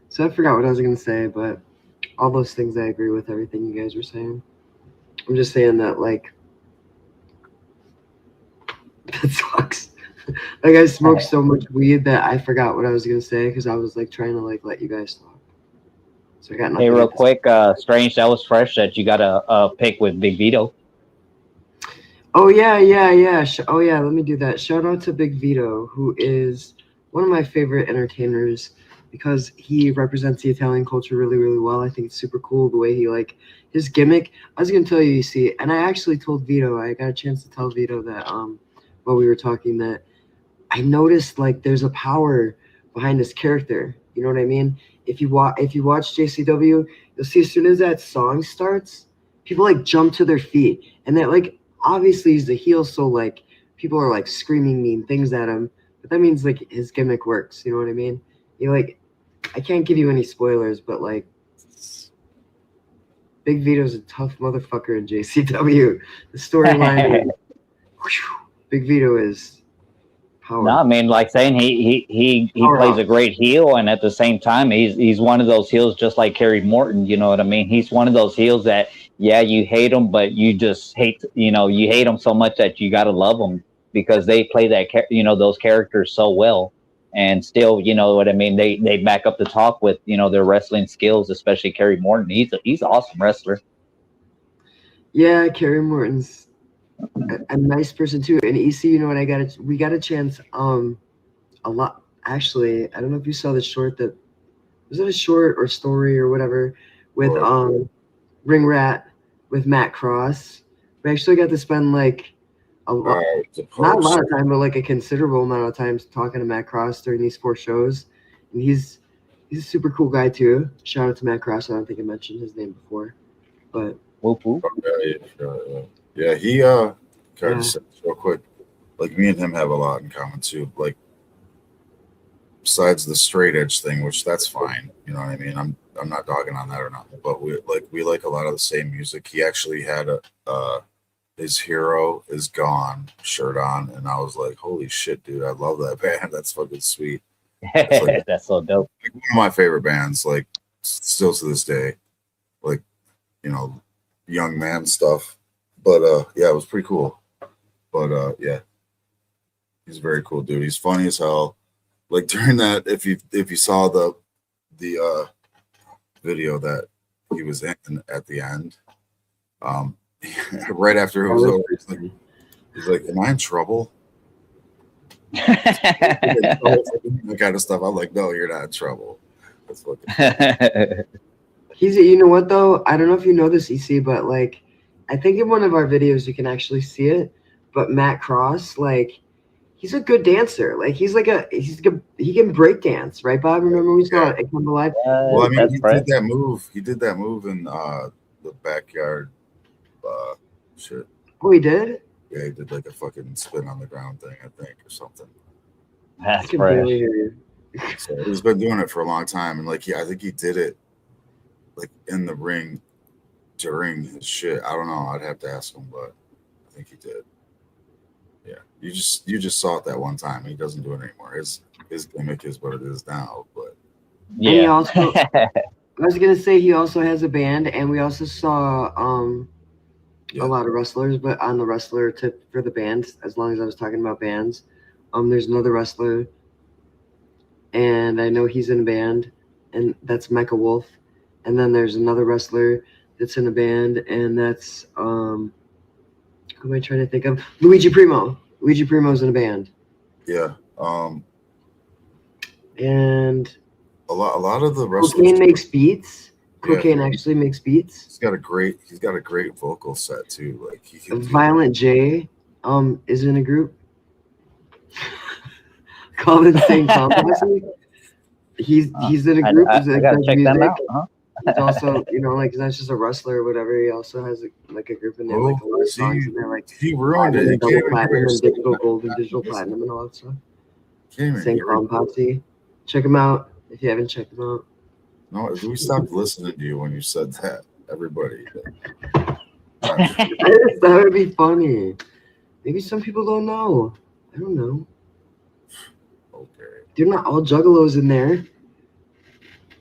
So I forgot what I was going to say, but all those things I agree with everything you guys were saying. I'm just saying that, like, that sucks. Like, I smoked so much weed that I forgot what I was going to say because I was, like, trying to, like, let you guys talk. So I got nothing. Hey, real quick, Strange, that was fresh that you got a pick with Big Vito. Oh, yeah. Oh, yeah, let me do that. Shout out to Big Vito, who is one of my favorite entertainers because he represents the Italian culture really, really well. I think it's super cool the way he, like, his gimmick. I was going to tell you, see, and I actually told Vito, I got a chance to tell Vito that while we were talking that I noticed, like, there's a power behind his character. You know what I mean? If you watch JCW, you'll see as soon as that song starts, people, like, jump to their feet. And that, like, obviously he's the heel, so, like, people are, like, screaming mean things at him. But that means, like, his gimmick works. You know what I mean? Like, I can't give you any spoilers, but, like, Big Vito's a tough motherfucker in JCW. The storyline, Big Vito is power. No, I mean, like saying he plays a great heel, and at the same time, he's one of those heels just like Kerry Morton. You know what I mean? He's one of those heels that, yeah, you hate him, but you just hate, you hate him so much that you got to love him because they play that, those characters so well. And still, you know what I mean? They back up the talk with, their wrestling skills, especially Kerry Morton. He's an awesome wrestler. Yeah, Kerry Morton's a nice person too. And EC, you know what? We got a chance a lot. Actually, I don't know if you saw the short that was it a short or story or whatever with Ring Rat with Matt Cross. We actually got to spend like not a lot of time, but like a considerable amount of time talking to Matt Cross during these 4 shows. And he's He's a super cool guy too. Shout out to Matt Cross. I don't think I mentioned his name before, but Whoop whoop. Yeah, he Yeah. just real quick, like me and him have a lot in common too. Like besides the straight edge thing, which that's fine, you know what I mean. I'm not dogging on that or not, but we like a lot of the same music. He actually had his Hero Is Gone shirt on, and I was like, holy shit, dude, I love that band. That's fucking sweet. Like, That's so dope. like one of my favorite bands, like still to this day, like, you know, young man stuff. But yeah, it was pretty cool. But yeah, he's a very cool dude. He's funny as hell. Like during that, if you saw the video that he was in at the end, right after it was over, he's like, "Am I in trouble?" That kind of stuff. I'm like, "No, you're not in trouble." That's fucking. you know what though? I don't know if you know this, EC, but like, I think in one of our videos you can actually see it. But Matt Cross, like, he's a good dancer. Like, he can break dance, right, Bob? Remember we saw it at Come Alive? Well, I mean, he did that move. He did that move in the backyard. Shit. Oh, he did? Yeah, he did like a fucking spin on the ground thing, I think, or something. That's I can barely hear you. So he's been doing it for a long time, and like, I think he did it like in the ring during his shit. I don't know. I'd have to ask him, but I think he did. Yeah, you just saw it that one time. He doesn't do it anymore. His gimmick is what it is now. But yeah. And he also, I was gonna say he also has a band, and we also saw a lot of wrestlers. But on the wrestler tip for the bands, as long as I was talking about bands, there's another wrestler, and I know he's in a band, and that's Mecha Wolf. And then there's another wrestler that's in a band, and that's who am I trying to think of? Luigi Primo. Luigi Primo's in a band. Yeah. And a lot of the wrestlers. Cocaine makes beats. Cocaine actually makes beats. He's got a great vocal set too. Like he can Violent J is in a group called Insane Clown Posse. He's in a group. I gotta check them out. He's also, you know, like, that's just a wrestler or whatever. He also has like a group, and they have like a lot of songs, and they're like he ruined it. Double platinum and digital gold and digital platinum and all that stuff. Insane Clown Posse. Check him out if you haven't checked him out. No, we stopped listening to you when you said that. Everybody. That would be funny. Maybe some people don't know. I don't know. Okay. They're not all juggalos in there.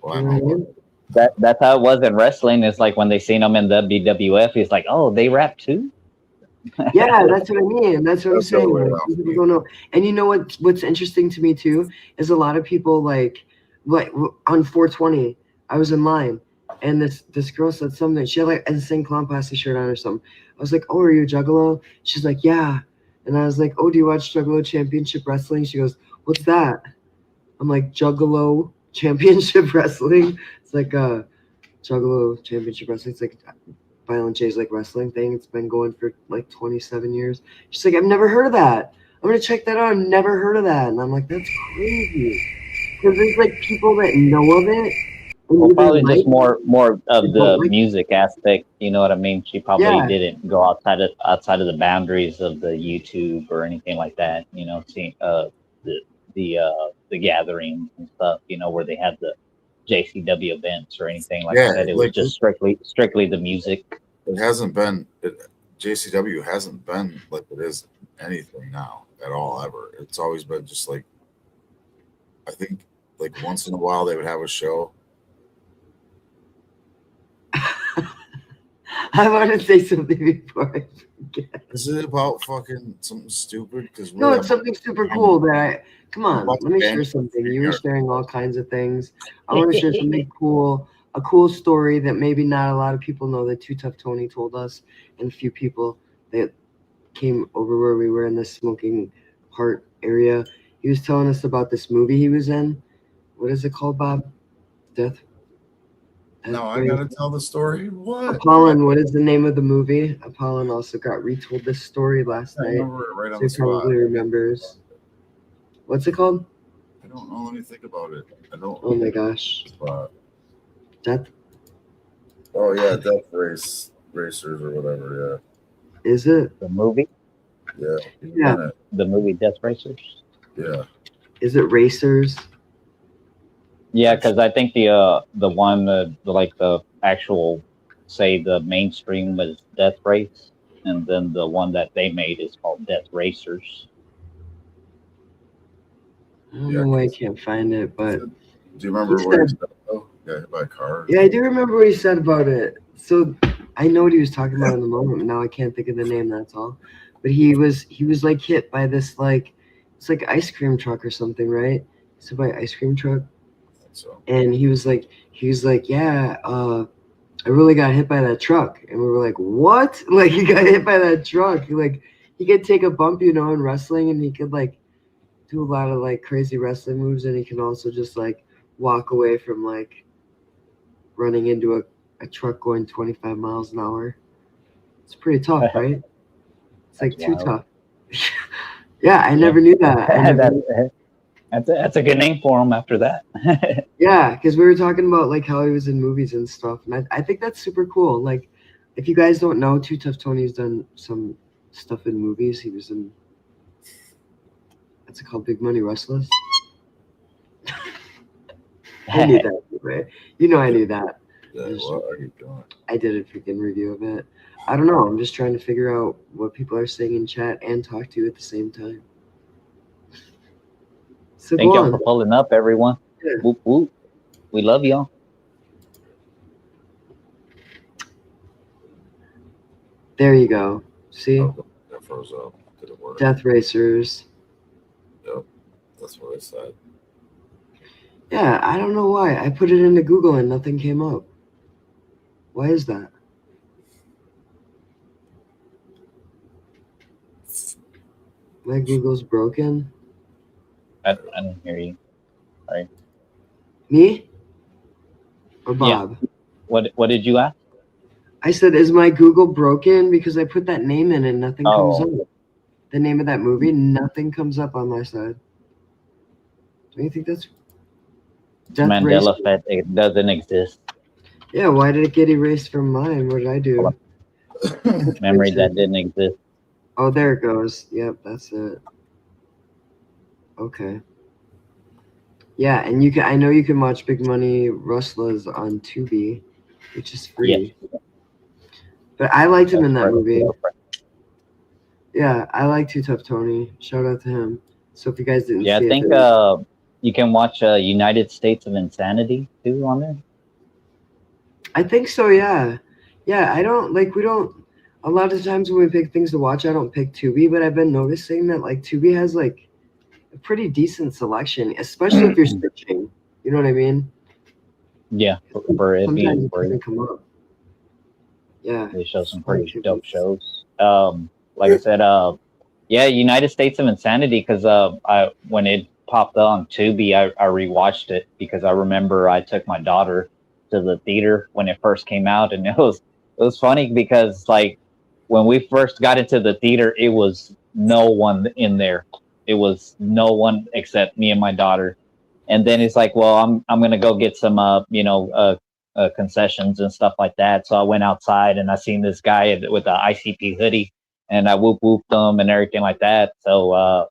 Well, I know. That's how it was in wrestling. It's like when they seen him in WWF, he's like, "Oh, they rap too." Yeah, that's what I mean. That's what I'm saying. Like, people don't know. And you know what's interesting to me too is a lot of people like on 420. I was in line, and this girl said something. She had like a Insane Clown Posse shirt on or something. I was like, "Oh, are you a Juggalo?" She's like, "Yeah." And I was like, "Oh, do you watch Juggalo Championship Wrestling?" She goes, "What's that?" I'm like, "Juggalo Championship Wrestling." It's like Juggalo Championship Wrestling. It's like Violent J's like wrestling thing. It's been going for like 27 years. She's like, "I've never heard of that. I'm gonna check that out. I've never heard of that." And I'm like, "That's crazy." Because there's like people that know of it. Well, probably just more of the music aspect. You know what I mean? She probably didn't go outside of the boundaries of the YouTube or anything like that. You know, seeing the gatherings and stuff. You know, where they had the JCW events or anything like that. It was just strictly the music. It hasn't been JCW hasn't been like it is anything now at all ever. It's always been just like, I think like once in a while they would have a show. I want to say something before I forget. Is it about fucking something stupid? Because no, it's something super cool that come on, let me share something. You were sharing all kinds of things. I want to share something cool, a cool story that maybe not a lot of people know that Too Tough Tony told us, and a few people that came over where we were in the smoking part area. He was telling us about this movie he was in. What is it called, Bob? Death? No, I gotta tell the story. What? Apollon, what is the name of the movie? Apollon also got retold this story last night. Right so he probably remembers. What's it called? I don't know. Let me think about it. I don't. Oh my gosh. Death. Oh yeah, Death Racers or whatever. Is it? The movie? Yeah. Yeah. The movie Death Racers? Yeah. Is it Racers? Yeah, because I think the one like the actual, say, the mainstream was Death Race, and then the one that they made is called Death Racers. I don't know why I can't find it, but do you remember what he said? Oh, got hit by a car. Yeah, I do remember what he said about it. So I know what he was talking about in the moment. Now I can't think of the name. That's all. But he was like hit by this it's like ice cream truck or something, right? So by ice cream truck. So. And he was like, yeah, I really got hit by that truck. And we were like, what? Like he got hit by that truck. He could take a bump, in wrestling, and he could like do a lot of like crazy wrestling moves, and he can also just like walk away from like running into a truck going 25 miles an hour. It's pretty tough, right? It's like too tough. Yeah, I never knew that. That's a good name for him after that. Yeah, because we were talking about like how he was in movies and stuff, and I think that's super cool. Like, if you guys don't know, Too Tough Tony's done some stuff in movies. He was in, what's it called, Big Money Restless. I knew that, right? I knew that. Yeah, what are you doing? I did a freaking review of it. I don't know. I'm just trying to figure out what people are saying in chat and talk to you at the same time. So Thank y'all for pulling up, everyone. Yeah. Whoop, whoop. We love y'all. There you go. See? That froze up. Did it work? Death Racers. Yep. That's what I said. Yeah, I don't know why. I put it into Google and nothing came up. Why is that? My Google's broken. I didn't hear you. Sorry. Me? Or Bob? Yeah. What did you ask? I said, is my Google broken? Because I put that name in and nothing comes up. The name of that movie, nothing comes up on my side. Do you think that's Death Mandela effect? It doesn't exist. Yeah, why did it get erased from mine? What did I do? Memory that didn't exist. Oh, there it goes. Yep, that's it. Okay. Yeah, and I know you can watch Big Money Rustlers on Tubi, which is free. Yes. But I liked him in that movie. Yeah, I like Too Tough Tony. Shout out to him. So if you guys didn't see I think you can watch United States of Insanity too on there. I think so, yeah. Yeah, I don't we don't. A lot of times when we pick things to watch, I don't pick Tubi, but I've been noticing that like Tubi has like a pretty decent selection, especially if you're searching. You know what I mean? Yeah, for it being free. Come up. Yeah, they show some pretty dope shows. Like I said, yeah, United States of Insanity, because when it popped on Tubi, I rewatched it because I remember I took my daughter to the theater when it first came out, and it was funny because like when we first got into the theater, it was no one in there. It was no one except me and my daughter. And then it's like, well, I'm gonna go get some concessions and stuff like that. So I went outside and I seen this guy with an ICP hoodie, and I whooped him and everything like that. So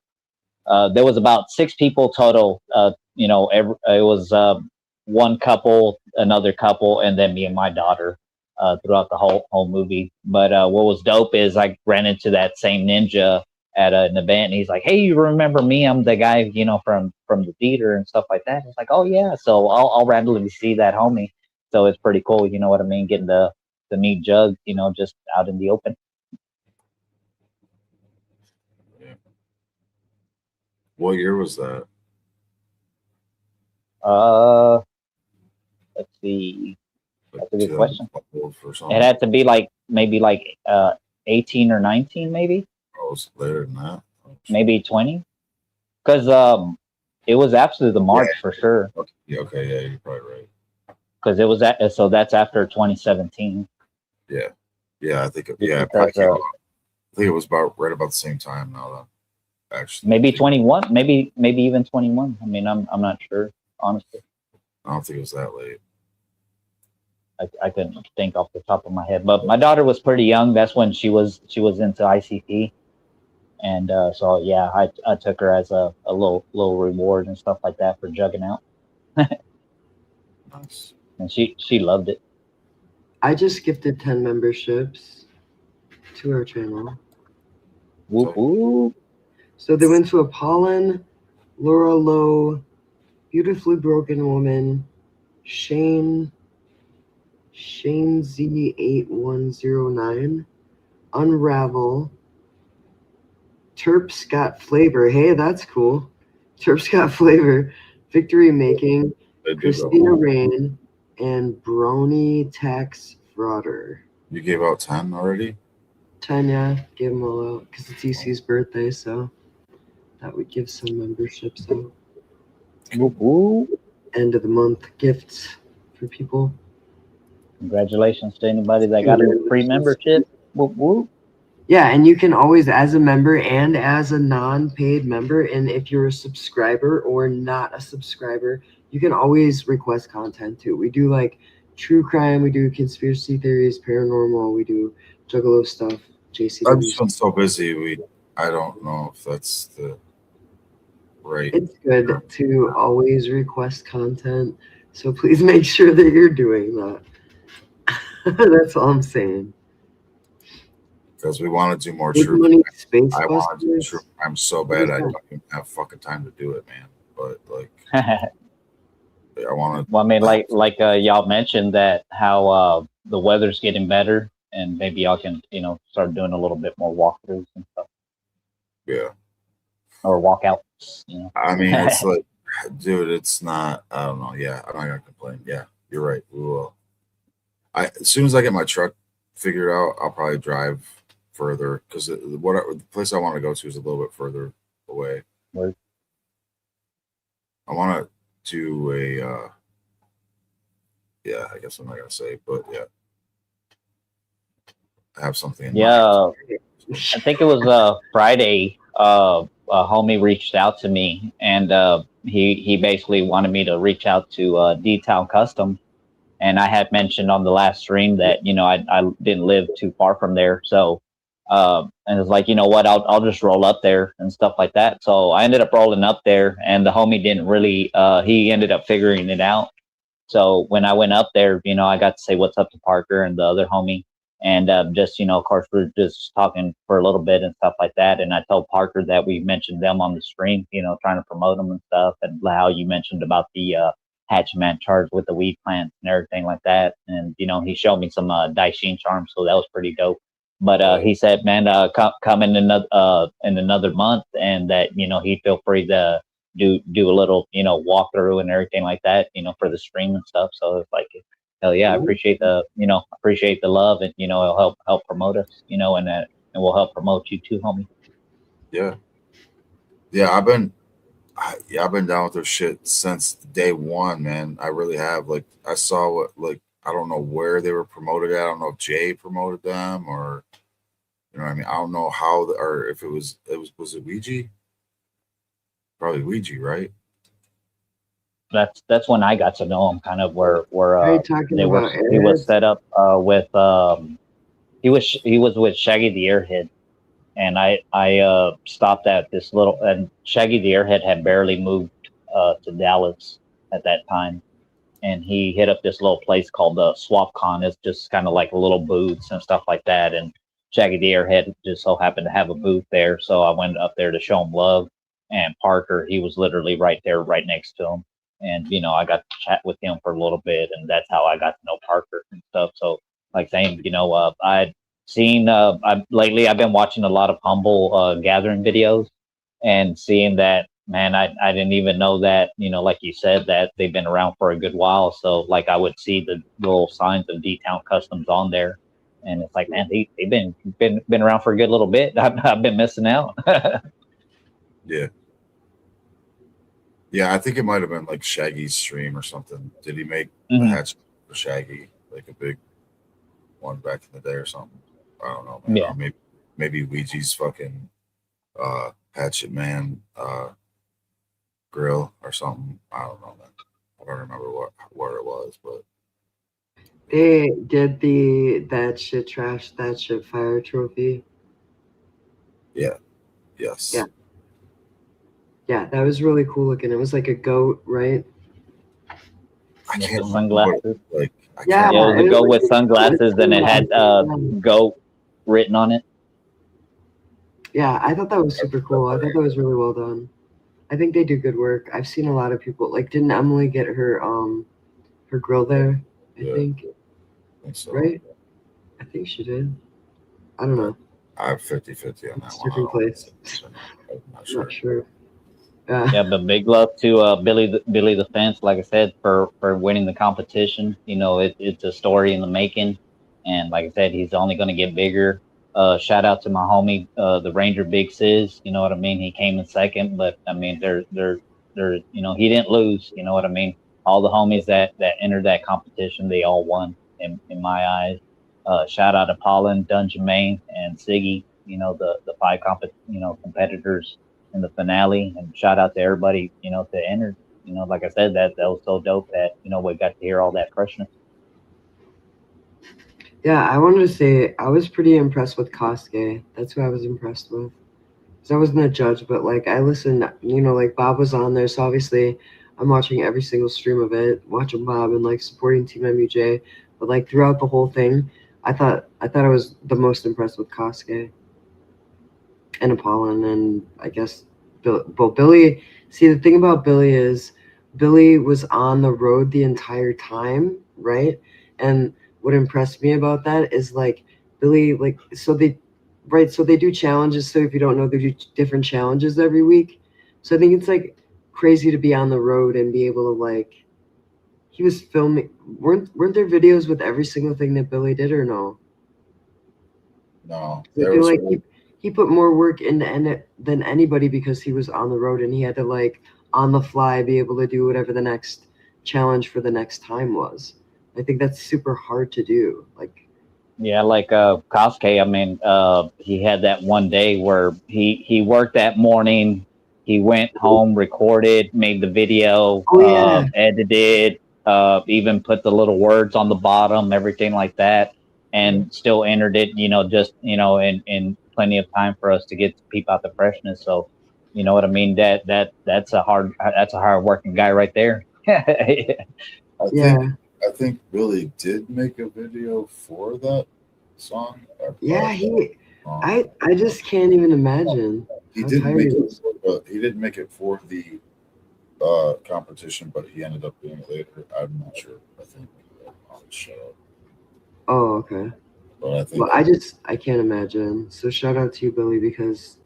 there was about 6 people total. It was one couple, another couple, and then me and my daughter throughout the whole movie. But what was dope is I ran into that same ninja at an event, and he's like, "Hey, you remember me? I'm the guy, from the theater and stuff like that." It's like, "Oh yeah." So I'll randomly see that homie. So it's pretty cool, you know what I mean, getting to meet Jug, just out in the open. Yeah. What year was that? Let's see. That's a good question. It had to be maybe 18 or 19, maybe. Oh, it's later than that. Maybe 20, because it was after the March for sure. Okay. Yeah, you're probably right. Because it was so that's after 2017. Yeah, I think I think it was right about the same time now. actually. Maybe 21, maybe even 21. I mean, I'm not sure, honestly. I don't think it was that late. I couldn't think off the top of my head, but my daughter was pretty young. That's when she was into ICT, and so yeah, I took her as a little reward and stuff like that for jugging out, Nice. and she loved it. I just gifted 10 memberships to our channel. Whoop whoop. So they went to Apollon, Laura Lowe, Beautifully Broken Woman, Shane Z8109, Unravel, Terps Got Flavor. Hey, that's cool. Terps Got Flavor, Victory Making, Christina Rain, and Brony Tax Frauder. You gave out 10 already? 10, yeah. Gave them all out because it's EC's birthday, so that would give some memberships out. Whoop whoop. End of the month gifts for people. Congratulations to anybody that got a free membership. Whoop whoop. Yeah, and you can always, as a member and as a non-paid member, and if you're a subscriber or not a subscriber, you can always request content too. We do like true crime, we do conspiracy theories, paranormal, we do Juggalo stuff, JCW. I've just been so busy. I don't know if that's the right. It's good to always request content, so please make sure that you're doing that. That's all I'm saying. Because we want to do more Big true Money crime. Space I want to do Busters. true crime so bad I don't even have fucking time to do it, man. But like, I want to. Well, I mean, like y'all mentioned that how the weather's getting better, and maybe y'all can start doing a little bit more walkthroughs and stuff. Yeah. Or walkouts. I mean, it's like, dude, it's not. I don't know. Yeah, I'm not gonna complain. Yeah, you're right. We will. As soon as I get my truck figured out, I'll probably drive further because the place I want to go to is a little bit further away. Where? I want to do a. Yeah, I guess I'm not gonna say, but yeah, I have something in mind. I think it was Friday. A homie reached out to me, and he basically wanted me to reach out to D-Town Custom. And I had mentioned on the last stream that I didn't live too far from there, so and it's like, you know what, I'll just roll up there and stuff like that. So I ended up rolling up there, and the homie didn't really. He ended up figuring it out. So when I went up there, I got to say what's up to Parker and the other homie, and just of course we're just talking for a little bit and stuff like that. And I told Parker that we mentioned them on the stream, trying to promote them and stuff, and how you mentioned about the Hatchman charge with the weed plants and everything like that. And he showed me some Daishin charms, so that was pretty dope. But he said, man, come in another month, and that he'd feel free to do a little walkthrough and everything like that, for the stream and stuff. So it's like, hell yeah, I appreciate the love, and it'll help promote us, and we'll help promote you too, homie. Yeah, I've been down with their shit since day one, man. I really have. Like, I saw what, I don't know where they were promoted at. I don't know if Jay promoted them or, what I mean? I don't know how, or if was it Ouija? Probably Ouija, right? That's when I got to know him, kind of where he was set up with he was with Shaggy the Airhead. And I stopped at this little, and Shaggy the Airhead had barely moved to Dallas at that time, and he hit up this little place called the SwapCon. It's just kind of like little booths and stuff like that. And Shaggy the Airhead just so happened to have a booth there, so I went up there to show him love. And Parker, he was literally right there, right next to him, and I got to chat with him for a little bit, and that's how I got to know Parker and stuff. So, like saying, I'd seen lately I've been watching a lot of Humble gathering videos, and seeing that, man, I didn't even know that, like you said, that they've been around for a good while. So like I would see the little signs of D-Town Customs on there, and it's like, man, they've been around for a good little bit. I've been missing out. Yeah, I think it might have been like Shaggy's stream or something. Did he make the hatch for Shaggy, like a big one back in the day or something? I don't know, man. Yeah. Or maybe Ouija's fucking Hatchet Man grill or something. I don't know, man. I don't remember where it was, but They did that shit trash, that shit fire trophy. yeah, yes. Yeah. Yeah, that was really cool looking. It was like a goat, right? I With can't the remember what, sunglasses. like I Yeah, can't Yeah, it was a it goat was with like sunglasses, and it had goat written on it. Yeah, I thought that was super cool. I thought that was really well done. I think they do good work. I've seen a lot of people like didn't Emily get her grill there? I Yeah. think. I think so. Right? I think she did. I don't know. I have 50-50 on that It's one. different place. I'm not I'm sure. not sure. Yeah, but big love to Billy the Fence, like I said, for winning the competition. You know, it's a story in the making, and like I said, he's only going to get bigger. Shout out to my homie, the Ranger Big Sis. You know what I mean? He came in second, but I mean, you know, he didn't lose. You know what I mean? All the homies that entered that competition, they all won in my eyes. Shout out to Paulin, Dungeon Main, and Siggy. You know, the five competitors in the finale, and shout out to everybody, you know, that entered. You know, like I said, that was so dope that, you know, we got to hear all that freshness. Yeah, I wanted to say I was pretty impressed with Kosuke. That's who I was impressed with. Because I wasn't a judge, but like I listened, you know, like Bob was on there, so obviously I'm watching every single stream of it, watching Bob and like supporting Team MUJ. But like throughout the whole thing, I was the most impressed with Kosuke and Apollon, and I guess Billy. See, the thing about Billy is Billy was on the road the entire time, right? And what impressed me about that is like Billy, like so they do challenges. So if you don't know, they do different challenges every week. So I think it's like crazy to be on the road and be able to like. He was filming. Weren't there videos with every single thing that Billy did, or no? No, I there feel was. like he put more work into it than anybody because he was on the road and he had to like on the fly be able to do whatever the next challenge for the next time was. I think that's super hard to do. Like Yeah, like Kosuke, I mean, he had that one day where he worked that morning, he went home, recorded, made the video, oh yeah, edited, even put the little words on the bottom, everything like that, and still entered it, you know, just, you know, in plenty of time for us to get to peep out the freshness. So, you know what I mean? That's a hard working guy right there. yeah, I think Billy did make a video for that song. yeah. I just can't even imagine He how didn't tired make he it. was. He didn't make it for the competition, but he ended up doing it later. I'm not sure. I think I'll shut up. Oh okay. But I think Well, I can't imagine. So shout out to you, Billy, because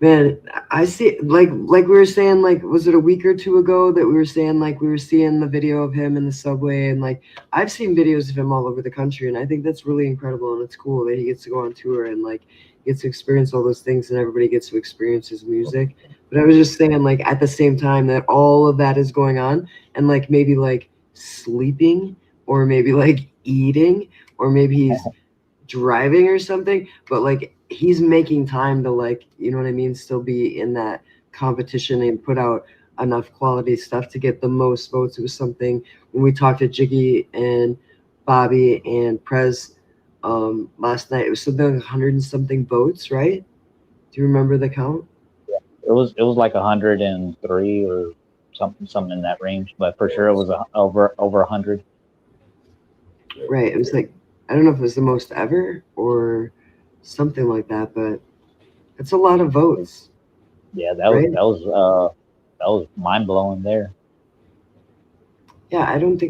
man, I see like we were saying, like was it a week or two ago that we were saying like we were seeing the video of him in the subway, and like I've seen videos of him all over the country, and I think that's really incredible, and it's cool that he gets to go on tour and like gets to experience all those things, and everybody gets to experience his music. But I was just saying, like at the same time that all of that is going on, and like maybe like sleeping, or maybe like eating, or maybe he's driving or something, but like he's making time to like, you know what I mean, still be in that competition and put out enough quality stuff to get the most votes. It was something when we talked to Jiggy and Bobby and Prez last night, it was something like 100 and something votes, right? Do you remember the count? It was like 103 or something in that range, but for sure it was over 100. Right. It was like, I don't know if it was the most ever or something like that, but it's a lot of votes. Yeah, Right? that was mind blowing there. Yeah, I don't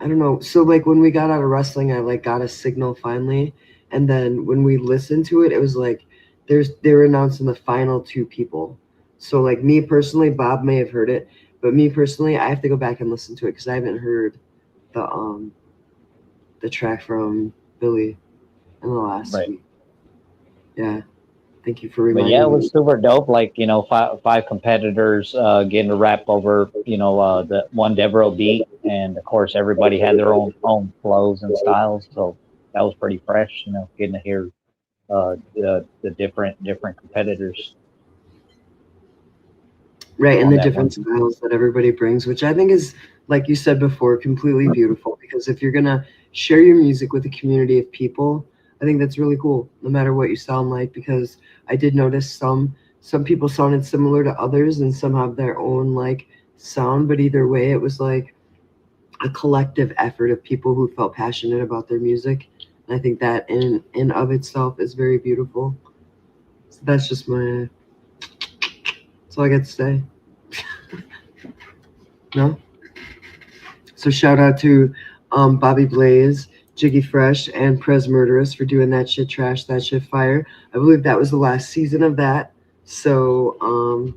know. So like when we got out of wrestling, I like got a signal finally, and then when we listened to it, it was like they were announcing the final two people. So like me personally, Bob may have heard it, but me personally, I have to go back and listen to it because I haven't heard the track from Billy in the last Right. week. Yeah, thank you for But reminding yeah, it me. was super dope. Like, you know, five competitors getting to rap over, you know, the one Devereaux beat, and of course everybody had their own flows and styles. So that was pretty fresh, you know, getting to hear the different competitors. Right, and on the that different one. styles that everybody brings, which I think is, like you said before, completely beautiful. Because if you're gonna share your music with a community of people, I think that's really cool, no matter what you sound like. Because I did notice some people sounded similar to others, and some have their own like sound. But either way, it was like a collective effort of people who felt passionate about their music. And I think that in of itself is very beautiful. So that's just that's all I got to say. No? So shout out to Bobby Blaze, Jiggy Fresh, and Prez Murderous for doing that shit trash, that shit fire. I believe that was the last season of that. So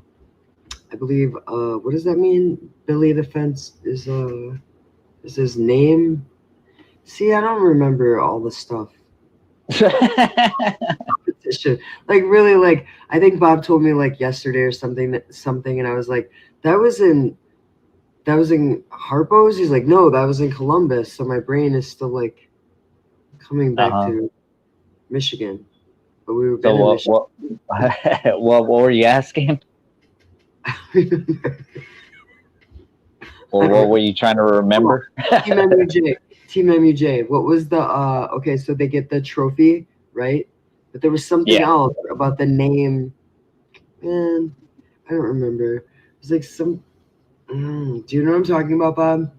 I believe what does that mean? Billy the Fence is his name. See, I don't remember all the stuff. Competition. Like really, like I think Bob told me like yesterday or something, and I was like, that was in Harpo's. He's like, no, that was in Columbus. So my brain is still like coming back to Michigan, but we were So in Michigan. what were you asking? Or what were you trying to remember? Team MUJ. What was the okay, so they get the trophy, right? But there was something else about the name. Man, I don't remember. It was like some do you know what I'm talking about, Bob?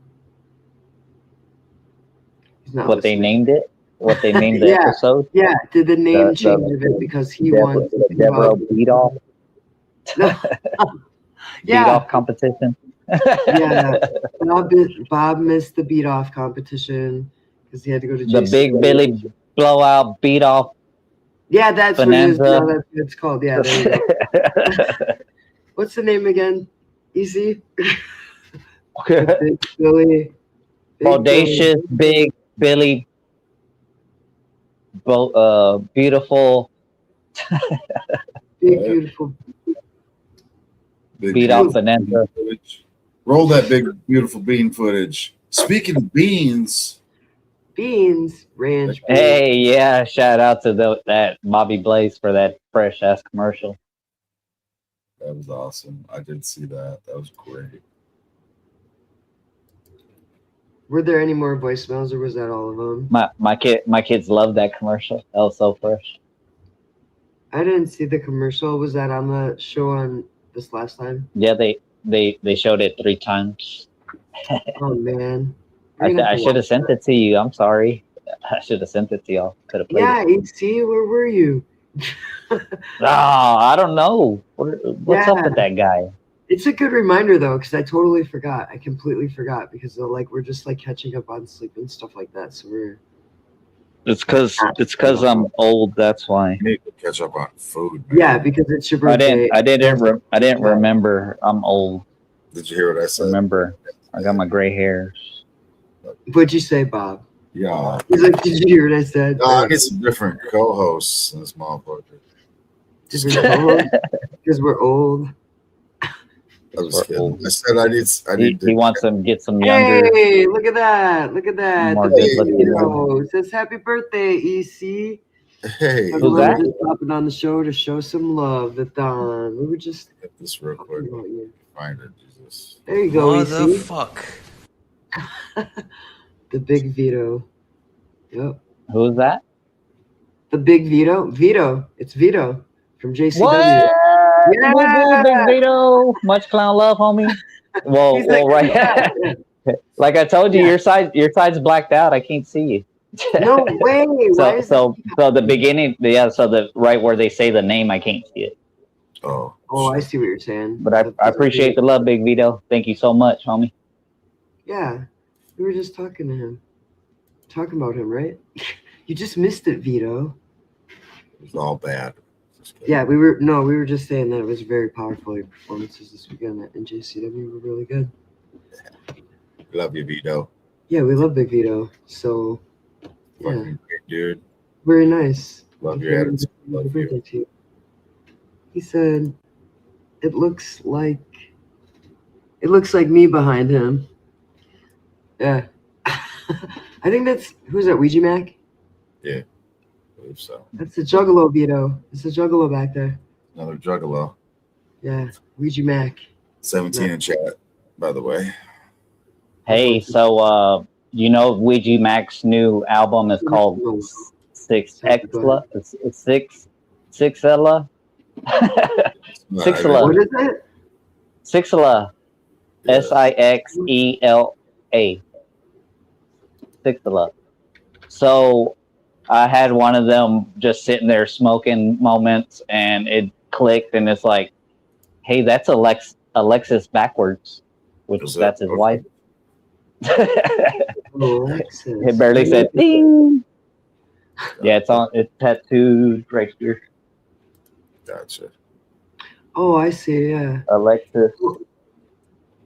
He's not What they named it? What they named the episode? Yeah, did the name change of it because he won something Devereaux beat off? Beat off competition? Yeah, Bob missed the beat off competition because he had to go to The JC. Big Billy blowout beat off. Yeah, that's Bonanza. what it is. No, that's what it's called. Yeah, there you go. What's the name again? Easy. Big Billy. Audacious Big Billy. Beautiful. Big beautiful. Beat off Bonanza. Roll that big beautiful bean footage. Speaking of beans, ranch. Hey, yeah! Shout out to that Bobby Blaze for that fresh ass commercial. That was awesome. I did see that. That was great. Were there any more voicemails, or was that all of them? My kids love that commercial. That was so fresh. I didn't see the commercial. Was that on the show on this last time? Yeah, they showed it 3 times. Oh man, I should have sent it to you. I'm sorry. I should have sent it to y'all. Could have played it. EC, where were you? I don't know. What's up with that guy? It's a good reminder though, because I totally forgot. I completely forgot because we're just like catching up on sleep and stuff like that. So we're. It's because I'm old. That's why. You need to catch up on food. Man. Yeah, because it's your birthday. I didn't remember. I'm old. Did you hear what I said? Remember, I got my gray hairs. What'd you say, Bob? Yeah. He's like, did you hear what I said? I get some different co-hosts in this motherfucker. Different co-hosts? Because we're old. I was kidding. I said I need. He wants to get some younger. Hey, look at that! Look at that! More It says happy birthday, EC. Hey, who's that? Just popping on the show to show some love to Don. We were just get this real quick. Find it, Jesus. There you go, Motherfuck. The Big Vito. Yep. Who's that? The Big Vito. Vito. It's Vito from JCW. What? Yeah. Big Vito. Much clown love, homie. Well, right. Yeah. Like I told you, your side's blacked out. I can't see you. No way. So the beginning, so the right where they say the name, I can't see it. Oh, I see what you're saying. But I appreciate the love, Big Vito. Thank you so much, homie. Yeah, we were just talking about him, right? You just missed it, Vito. It was all bad. Yeah, we were just saying that it was very powerful. Your performances this weekend in JCW were really good. Love you, Vito. Yeah, we love Big Vito. So, yeah, great, dude. Very nice. Love your attitude. Love you. He said, "It looks like me behind him." Yeah, I think that's who's that? Ouija Mac. Yeah. believe so. That's the Juggalo, Vito. It's a Juggalo back there. Another Juggalo. Yeah, Ouija Mac. 17 in chat, by the way. Hey, so you know Ouija Mac's new album is called Six Exla, Sixella. Sixella. What is it? Sixella. Sixela. Sixella. So I had one of them just sitting there smoking moments, and it clicked, and it's like, hey, that's Alexis backwards, which that's his wife. Alexis. It barely said ding. Yeah, it's tattooed right here. Gotcha. Oh, I see. Yeah. Alexis.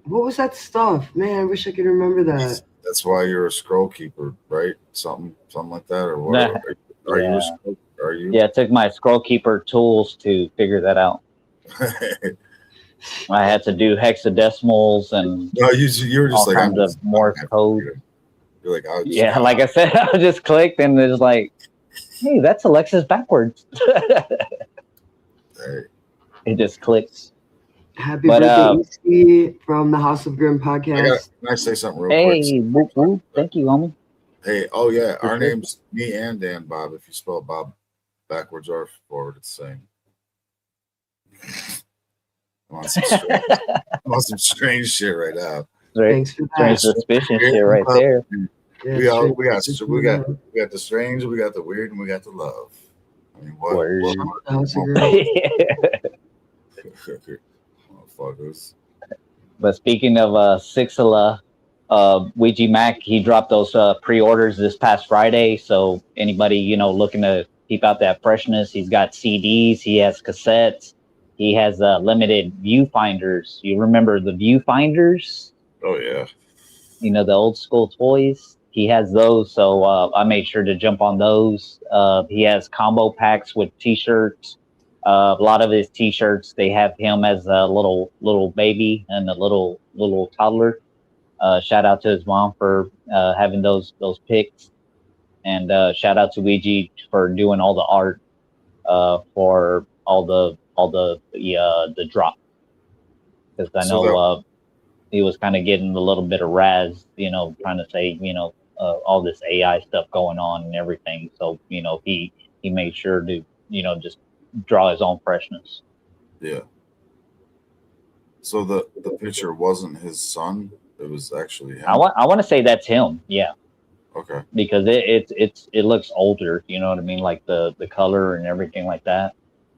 What was that stuff? Man, I wish I could remember that. That's why you're a scroll keeper, right? Something like that, or what? Are you a scroll? Are you? Yeah, I took my scroll keeper tools to figure that out. I had to do hexadecimals and no, you're just all like kinds of Morse code. You're like, yeah, like I said, I just clicked and it's like, hey, that's Alexis backwards. Hey. It just clicks. Happy birthday, EC, from the House of Grim podcast. Can I say something real quick? Hey, whoop, whoop. Thank you, homie. Hey, oh yeah, our name's me and Dan Bob. If you spell Bob backwards or forward, it's the same. I'm on some strange shit right now. Thanks for that. Strange suspicion shit right there. We got the strange, we got the weird, and we got the love. I mean, what? Motherfuckers. But speaking of Sixella, Ouija Mac, he dropped those pre-orders this past Friday. So anybody looking to keep out that freshness, he's got CDs, he has cassettes, he has limited viewfinders. You remember the viewfinders? Oh yeah. The old school toys. He has those, so I made sure to jump on those. He has combo packs with T-shirts. A lot of his T-shirts, they have him as a little baby and a little toddler. Shout out to his mom for having those pics, and shout out to Ouija for doing all the art for all the drop, because I know he was kind of getting a little bit of razz, trying to say all this AI stuff going on and everything. So he made sure to just draw his own freshness. Yeah. So the picture wasn't his son; it was actually him. I want to say that's him. Yeah. Okay. Because it looks older. You know what I mean? Like the color and everything like that.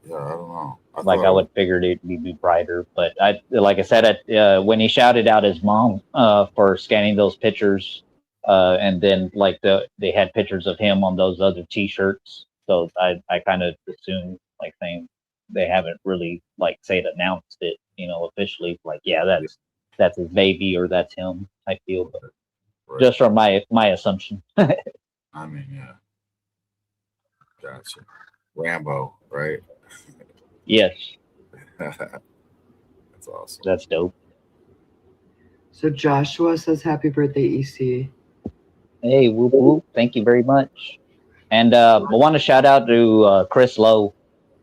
Yeah, I don't know. I would figure it'd be brighter, but like I said, when he shouted out his mom for scanning those pictures, and then they had pictures of him on those other T-shirts. So I kind of assumed, saying they haven't really announced it, officially. That's his baby or that's him type deal. But right. Just from my assumption. I mean, yeah. Gotcha. Rambo, right? Yes. That's awesome. That's dope. So Joshua says happy birthday, EC. Hey, whoop whoop. Thank you very much. And I want to shout out to Chris Lowe.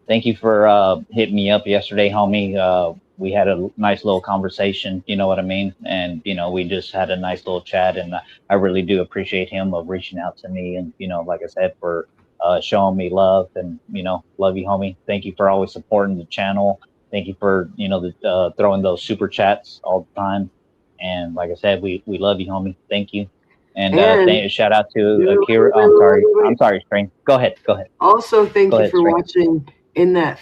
Thank you for hitting me up yesterday, homie. We had a nice little conversation, you know what I mean? And, we just had a nice little chat, and I really do appreciate him of reaching out to me and, like I said, for showing me love, and, love you, homie. Thank you for always supporting the channel. Thank you for, throwing those super chats all the time. And like I said, we love you, homie. Thank you. And shout out to Akira. I'm sorry, Strain. Go ahead. Also, thank you for watching in that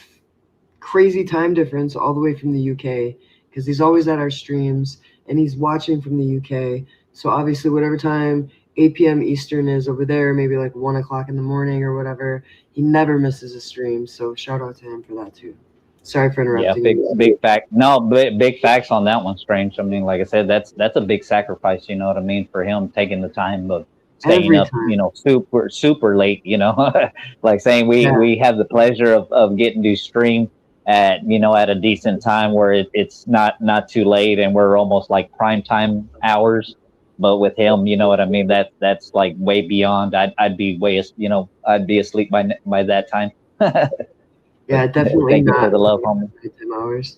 crazy time difference all the way from the UK, because he's always at our streams and he's watching from the UK. So obviously, whatever time 8 p.m. Eastern is over there, maybe 1 o'clock in the morning or whatever, he never misses a stream. So shout out to him for that too. Sorry for interrupting. Yeah, big fact. No, big facts on that one, Strange. I mean, like I said, that's a big sacrifice. You know what I mean, for him taking the time of staying up, super late. Like saying we have the pleasure of getting to stream at at a decent time where it's not too late and we're almost like prime time hours. But with him, you know what I mean. That's like way beyond. I'd be I'd be asleep by that time. Yeah, definitely Thank you for not the love, homie. 10 hours.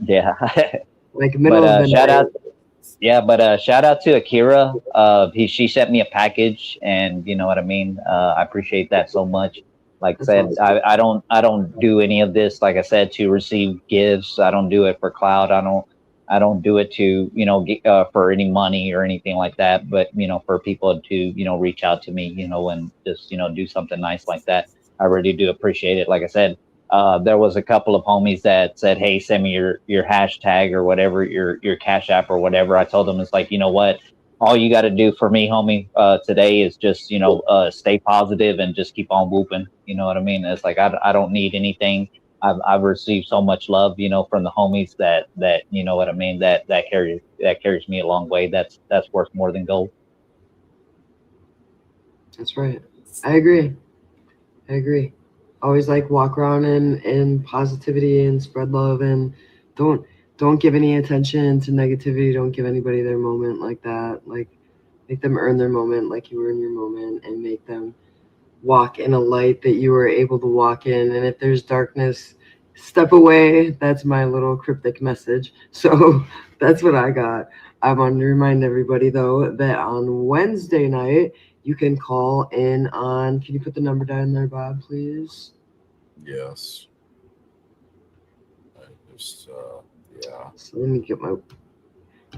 Yeah. Like middle But of the shout night. out. Yeah, but shout out to Akira. She sent me a package, and you know what I mean. I appreciate that so much. Like I That's said, awesome. I don't do any of this. Like I said, to receive gifts. I don't do it for clout. I don't do it to for any money or anything like that. But for people to reach out to me, and just do something nice like that. I really do appreciate it. Like I said, there was a couple of homies that said, "Hey, send me your hashtag or whatever, your Cash App or whatever." I told them it's like, you know what, all you got to do for me, homie, today is just stay positive and just keep on whooping. You know what I mean? It's like I don't need anything. I've received so much love, from the homies that you know what I mean. That carries me a long way. That's worth more than gold. That's right. I agree. Always like walk around in positivity and spread love, and don't give any attention to negativity. Don't give anybody their moment like that. Like make them earn their moment like you were in your moment, and make them walk in a light that you were able to walk in. And if there's darkness, step away. That's my little cryptic message. So that's what I got. I want to remind everybody though that on Wednesday night you can call in on. Can you put the number down there, Bob, please? Yes. I just, yeah. So let me get my.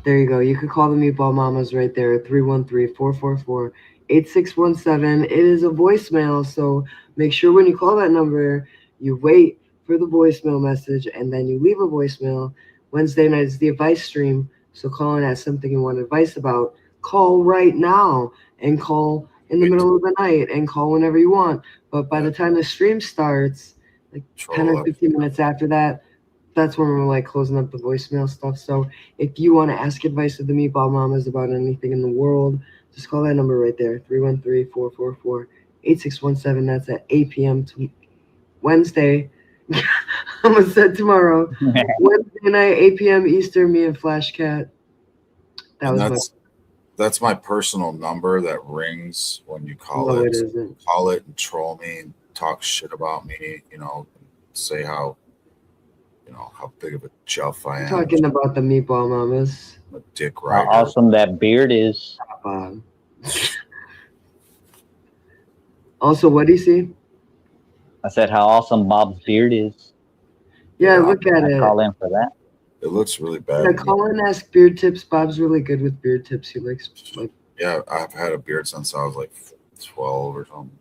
There you go. You can call the Meatball Mamas right there, 313-444-8617. It is a voicemail, so make sure when you call that number, you wait for the voicemail message and then you leave a voicemail. Wednesday night is the advice stream, so call and ask something you want advice about. Call right now and call in the middle of the night and call whenever you want. But by the time the stream starts, like 10 or 15 minutes after that, that's when we're like closing up the voicemail stuff. So if you want to ask advice of the Meatball Mamas about anything in the world, just call that number right there, 313-444-8617. That's at 8 p.m. Wednesday. I'm going to say tomorrow. Wednesday night, 8 p.m. Eastern, me and Flash Cat. That's my personal number that rings when you call No, it. it isn't. Call it and troll me and talk shit about me, say how big of a chuff I am. Talking about the Meatball Mamas. I'm a dick How rider. awesome that beard is. Also, what do you see? I said how awesome Bob's beard is. Yeah, look at it. Call in for that. It looks really bad. Yeah, call in and ask beard tips. Bob's really good with beard tips. He likes Yeah, I've had a beard since I was like 12 or something.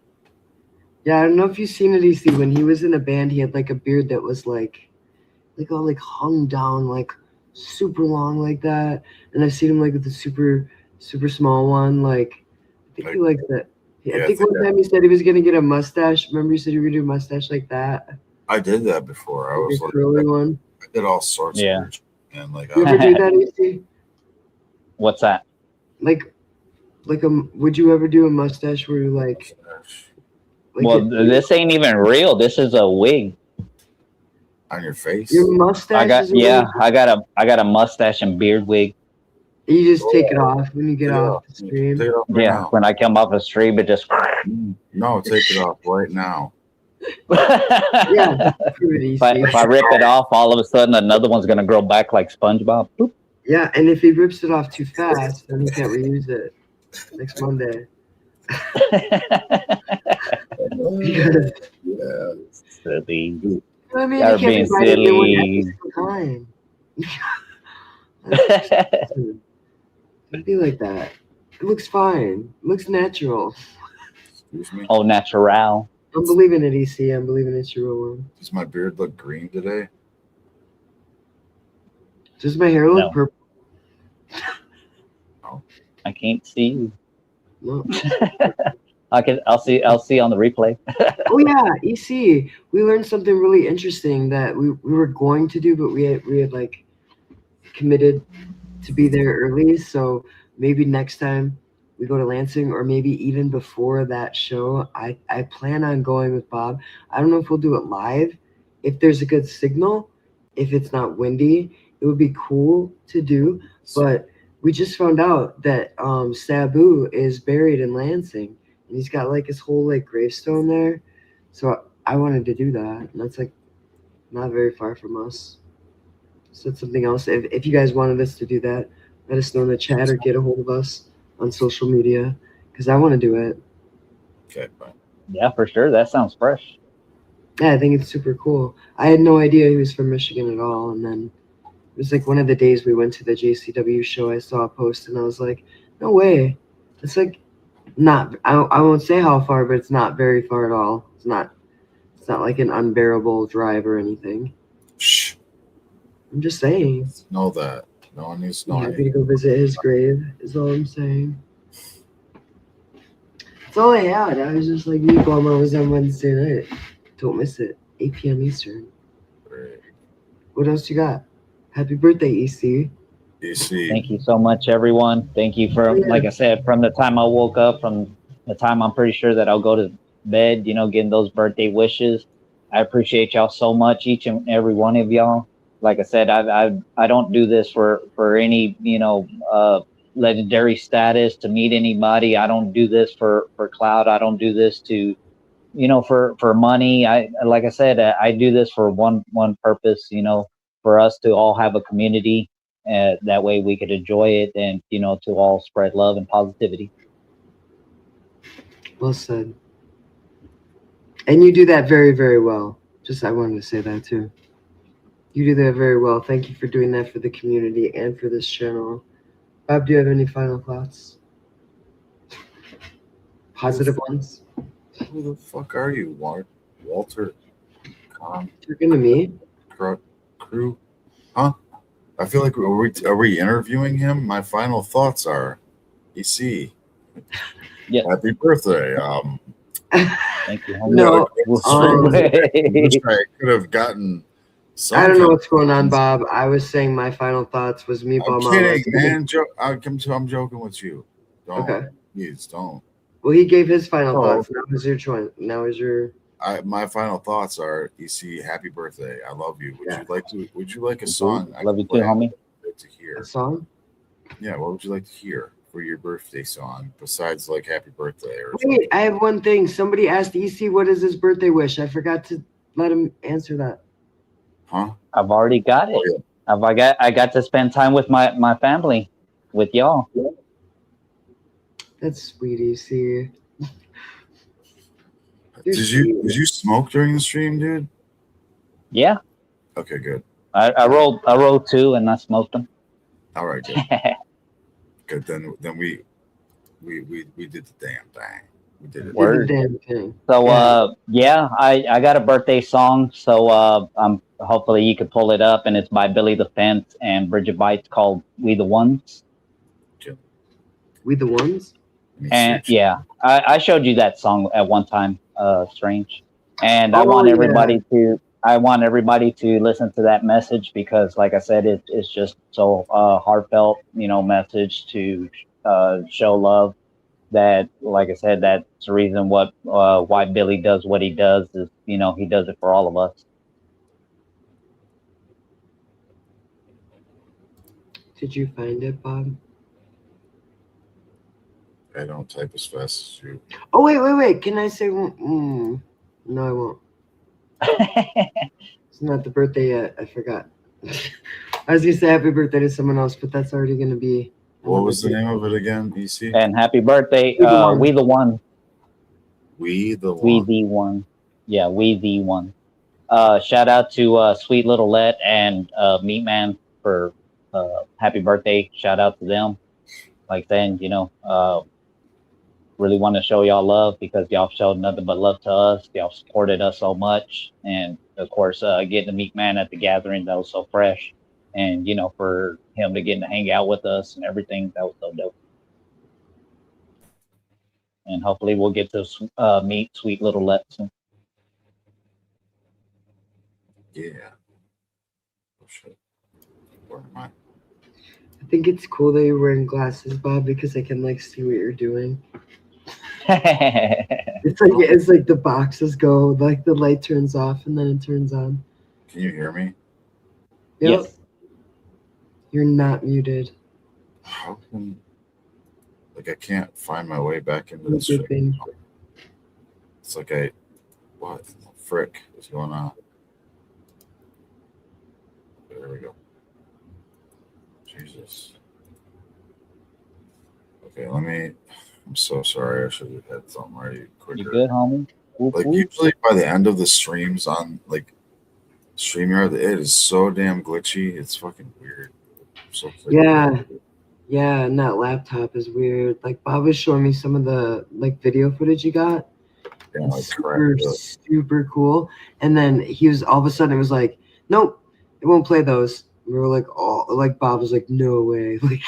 Yeah, I don't know if you've seen it, EC. When he was in a band, he had like a beard that was like all like hung down, like super long like that. And I've seen him like with the super small one. Like I think he likes that. I think one time he said he was gonna get a mustache. Remember, you said you were gonna do a mustache like that? I did that before. I was like curly one. I did all sorts of weird shit, and like you ever do that, EC? What's that? Like would you ever do a mustache where you like well, this ain't even real. This is a wig. On your face? Your mustache? I got a mustache and beard wig. You just take it off when you get off the stream. Take it off right now. When I come off the stream, it just. No, take it off right now. Yeah, if I rip it off, all of a sudden another one's gonna grow back like SpongeBob. Boop. Yeah, and if he rips it off too fast, then he can't reuse it next Monday. Yeah, silly. I mean, you can't be silly. Time. It'd be like that. It looks fine. It looks natural. Excuse me? Oh, natural. I'm believing it, EC. I'm believing it's your real one. Does my beard look green today? Does my hair look purple? No. I can't see you. No. I'll see on the replay. Oh yeah, EC. We learned something really interesting that we were going to do, but we had like committed to be there early. So maybe next time we go to Lansing, or maybe even before that show, I plan on going with Bob. I don't know if we'll do it live. If there's a good signal, if it's not windy, it would be cool to do. But We just found out that Sabu is buried in Lansing, and he's got like his whole like gravestone there. So I wanted to do that, and that's like not very far from us. So that's something else. If you guys wanted us to do that, let us know in the chat or get a hold of us on social media, because I want to do it. Okay, fine. Yeah, for sure. That sounds fresh. Yeah, I think it's super cool. I had no idea he was from Michigan at all, and then it was like one of the days we went to the JCW show. I saw a post, and I was like, "No way!" It's like not. I won't say how far, but it's not very far at all. It's not. It's not like an unbearable drive or anything. Shh. I'm just saying. Know that. No one needs to know I'm happy to anything. go visit his grave. Is all I'm saying. That's all I had. I was just like, Meatball was on Wednesday night. Don't miss it. 8 p.m. Eastern. Great. What else you got? Happy birthday, EC. EC. Thank you so much, everyone. Thank you for, like I said, from the time I woke up, from the time I'm pretty sure that I'll go to bed, you know, getting those birthday wishes. I appreciate y'all so much, each and every one of y'all. Like I said, I don't do this for any, you know, legendary status to meet anybody. I don't do this for clout. I don't do this to, you know, for money. Like I said, I do this for one purpose, you know, for us to all have a community. That way we could enjoy it and, you know, to all spread love and positivity. Well said. And you do that very, very well. Just I wanted to say that too. You do that very well. Thank you for doing that for the community and for this channel. Bob, do you have any final thoughts? Positive ones? Who the fuck are you, Walter? Talking to me? Crew? Huh? I feel like are we interviewing him? My final thoughts are, EC. Yeah. Happy birthday. Thank you. No. I could have gotten. I don't know what's going on, Bob. I was saying my final thoughts was Meatball I'm kidding, Mama. man. I'm joking with you. Don't. Okay. Please don't. Well, he gave his final thoughts. Now is your choice. Now is your. My final thoughts are, EC, happy birthday. I love you. Would you like a song? Love you too, homie. To hear a song? Yeah. What would you like to hear for your birthday song besides like happy birthday or Wait, something? I have one thing. Somebody asked EC what is his birthday wish. I forgot to let him answer that. Huh? I've already got it. Oh, yeah. I got to spend time with my family, with y'all. That's sweet, EC. Did you smoke during the stream, dude? Yeah. Okay, good. I rolled two and I smoked them. All right, good. Good. Then we did the damn thing. We did it. Word. Damn thing. So yeah, I got a birthday song. So hopefully you could pull it up, and it's by Billy the Fence and Bridget Bites, called "We the Ones." We the Ones. And yeah, I showed you that song at one time, Strange. And I want everybody to listen to that message, because, like I said, it's just so heartfelt, you know, message to show love. That, like I said, that's the reason why Billy does what he does, is, you know, he does it for all of us. Did you find it, Bob? I don't type as fast as you. Oh, wait. Can I say one? No, I won't. It's not the birthday yet. I forgot. I was going to say happy birthday to someone else, but that's already going to be. What was the name of it again, EC? And happy birthday, We the One. We the One. We the One. Yeah, We the One. Shout out to Sweet Little Let and Meat Man for happy birthday. Shout out to them. Like then, you know, really want to show y'all love, because y'all showed nothing but love to us. Y'all supported us so much. And of course, getting to meet Man at the gathering, that was so fresh. And, you know, for him to get to hang out with us and everything, that was so dope. And hopefully we'll get to meet Sweet Little Let soon. Yeah. Oh, shit. Where am I? I think it's cool that you're wearing glasses, Bob, because I can like see what you're doing. It's like the boxes go, like the light turns off and then it turns on. Can you hear me? Yep. Yes. You're not muted. how can like I can't find my way back into this Good shit. thing. It's like what the frick is going on? There we go. Jesus. Okay, I'm so sorry. I should have had something ready quicker. You good, homie? Whoop, Like whoop. usually by the end of the streams on like StreamYard, it is so damn glitchy. It's fucking weird. So Yeah. Yeah, and that laptop is weird. Like Bob was showing me some of the like video footage you got. Yeah, It's like super, crap. super cool. And then he was all of a sudden it was like, nope, it won't play those. We were like, oh, like Bob was like, no way, like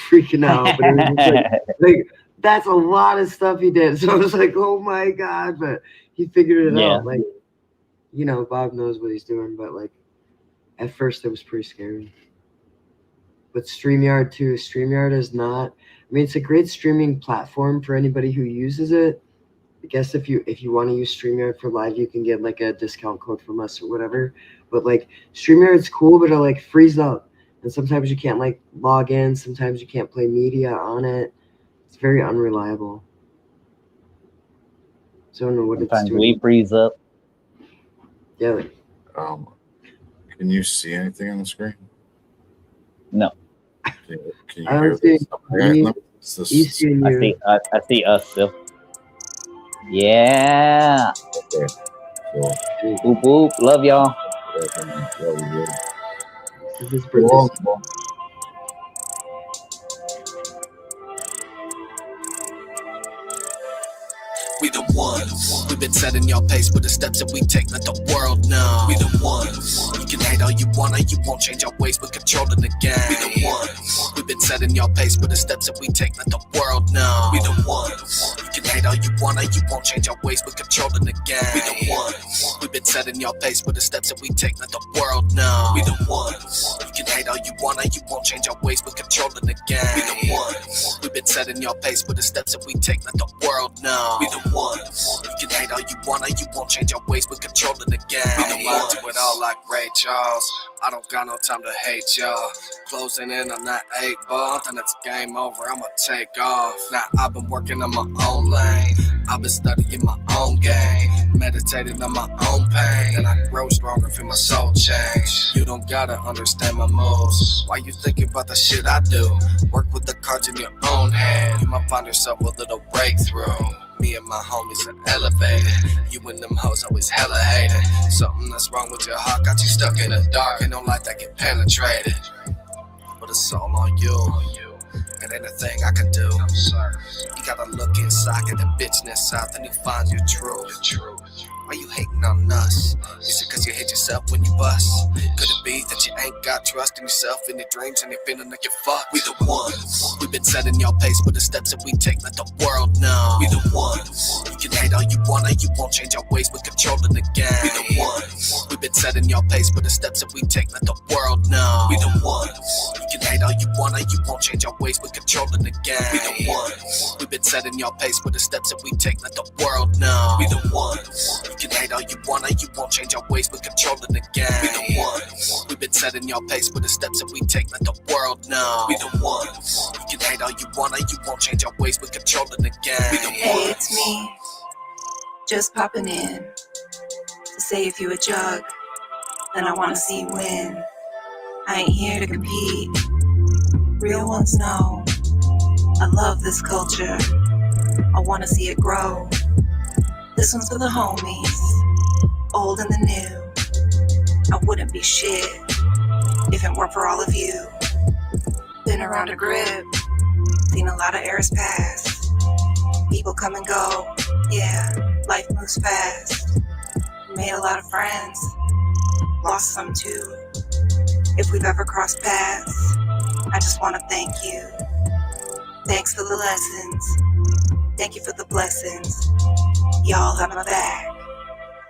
freaking out. But it was just like that's a lot of stuff he did. So I was like, oh my god, but he figured it Yeah. out. Like, you know, Bob knows what he's doing, but like at first it was pretty scary. But StreamYard too. StreamYard is not. I mean, it's a great streaming platform for anybody who uses it. I guess if you want to use StreamYard for live, you can get like a discount code from us or whatever. But like StreamYard's cool, but it like frees up, and sometimes you can't like log in. Sometimes you can't play media on it. It's very unreliable. So I don't know what Sometimes it's doing. we freeze up. Yeah. Like, Can you see anything on the screen? No. Can you I don't hear see this? any- This- Easy and you. I see us still. Yeah. Okay. So, Whoop whoop. Love y'all. This is his birthday. Well, We the ones. We've been setting your pace with the steps that we take, let the world know. We the ones. You can hate all you wanna, you won't change our ways, we're controlling the game. We the ones. We've been setting your pace with the steps that we take, let the world know. We the ones. You can hate all you wanna, you won't change our ways, we're controlling the game. We the ones. We've been setting your pace with the steps that we take, let the world know. We the ones. You can hate all you wanna, you won't change our ways, we're controlling the game. We the ones. We've been setting your pace with the steps that we take, let the world know. We the ones. You can hate all you wanna, you won't change our ways, we're controlling the game. I'm aligned to it all like Ray Charles. I don't got no time to hate y'all. Closing in on that 8 ball, then it's game over, I'ma take off. Now I've been working on my own lane. I've been studying my own game. Meditating on my own pain. And I grow stronger, feel my soul change. You don't gotta understand my moves. Why you thinking about the shit I do? Work with the cards in your own hand. You might find yourself a little breakthrough. Me and my homies are elevated. You and them hoes always hella hated. Something that's wrong with your heart got you stuck in the dark. Ain't no light that get penetrated. But it's all on you. It ain't a thing I can do. You gotta look inside, get the bitchness out, then you find your truth. Why you hating on us? Is it cause you hate yourself when you bust? Could it be that you ain't got trust in yourself, in your dreams, and you're feeling like you're fucked? We the ones. We've been setting your pace with the steps that we take, let the world know. We the ones. You can hate all you wanna, you won't change our ways, we're controlling the game. We the ones. We've been setting your pace with the steps that we take, let the world know. We the ones. You can hate all you wanna, you won't change our ways, we're controlling the game. We the ones. We've been setting your pace with the steps that we take, let the world know. We the ones. You can hate all you wanna, you won't change our ways, we're controlling the game. We the ones. We've been setting your pace with the steps that we take, let the world know. We the ones. You can hate all you wanna, you won't change our ways, we're controlling the game. We the Hey, ones. it's me, just popping in to say if you a jug, then I wanna see you win. I ain't here to compete. Real ones know I love this culture. I wanna see it grow. This one's for the homies, old and the new. I wouldn't be shit if it weren't for all of you. Been around a grip, seen a lot of eras pass. People come and go, yeah, life moves fast. Made a lot of friends, lost some too. If we've ever crossed paths, I just want to thank you. Thanks for the lessons, thank you for the blessings. Y'all have my back.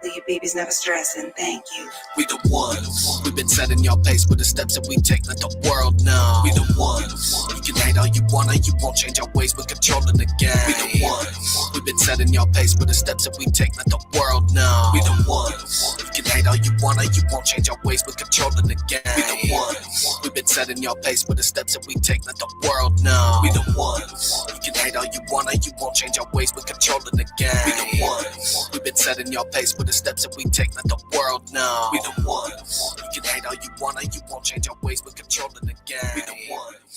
Leave your babies never stressing. Thank you. We the ones. We've been setting your pace with the steps that we take, let the world know. We the ones. You can hate all you wanna, you won't change our ways, we're controlling the game. We the ones. We've been setting your pace with the steps that we take, let the world know. We the ones. You can hate all you wanna, you won't change our ways, we're controlling the game. We the ones. We've been been setting your pace with the steps that we take, let the world know. We the ones. You can hate all you wanna, you won't change our ways, we're controlling the game. We the ones. We've been setting your pace with the steps that we take, let the world know. We the ones. You can hate all you wanna, you won't change our ways, we're controlling the game. We the ones.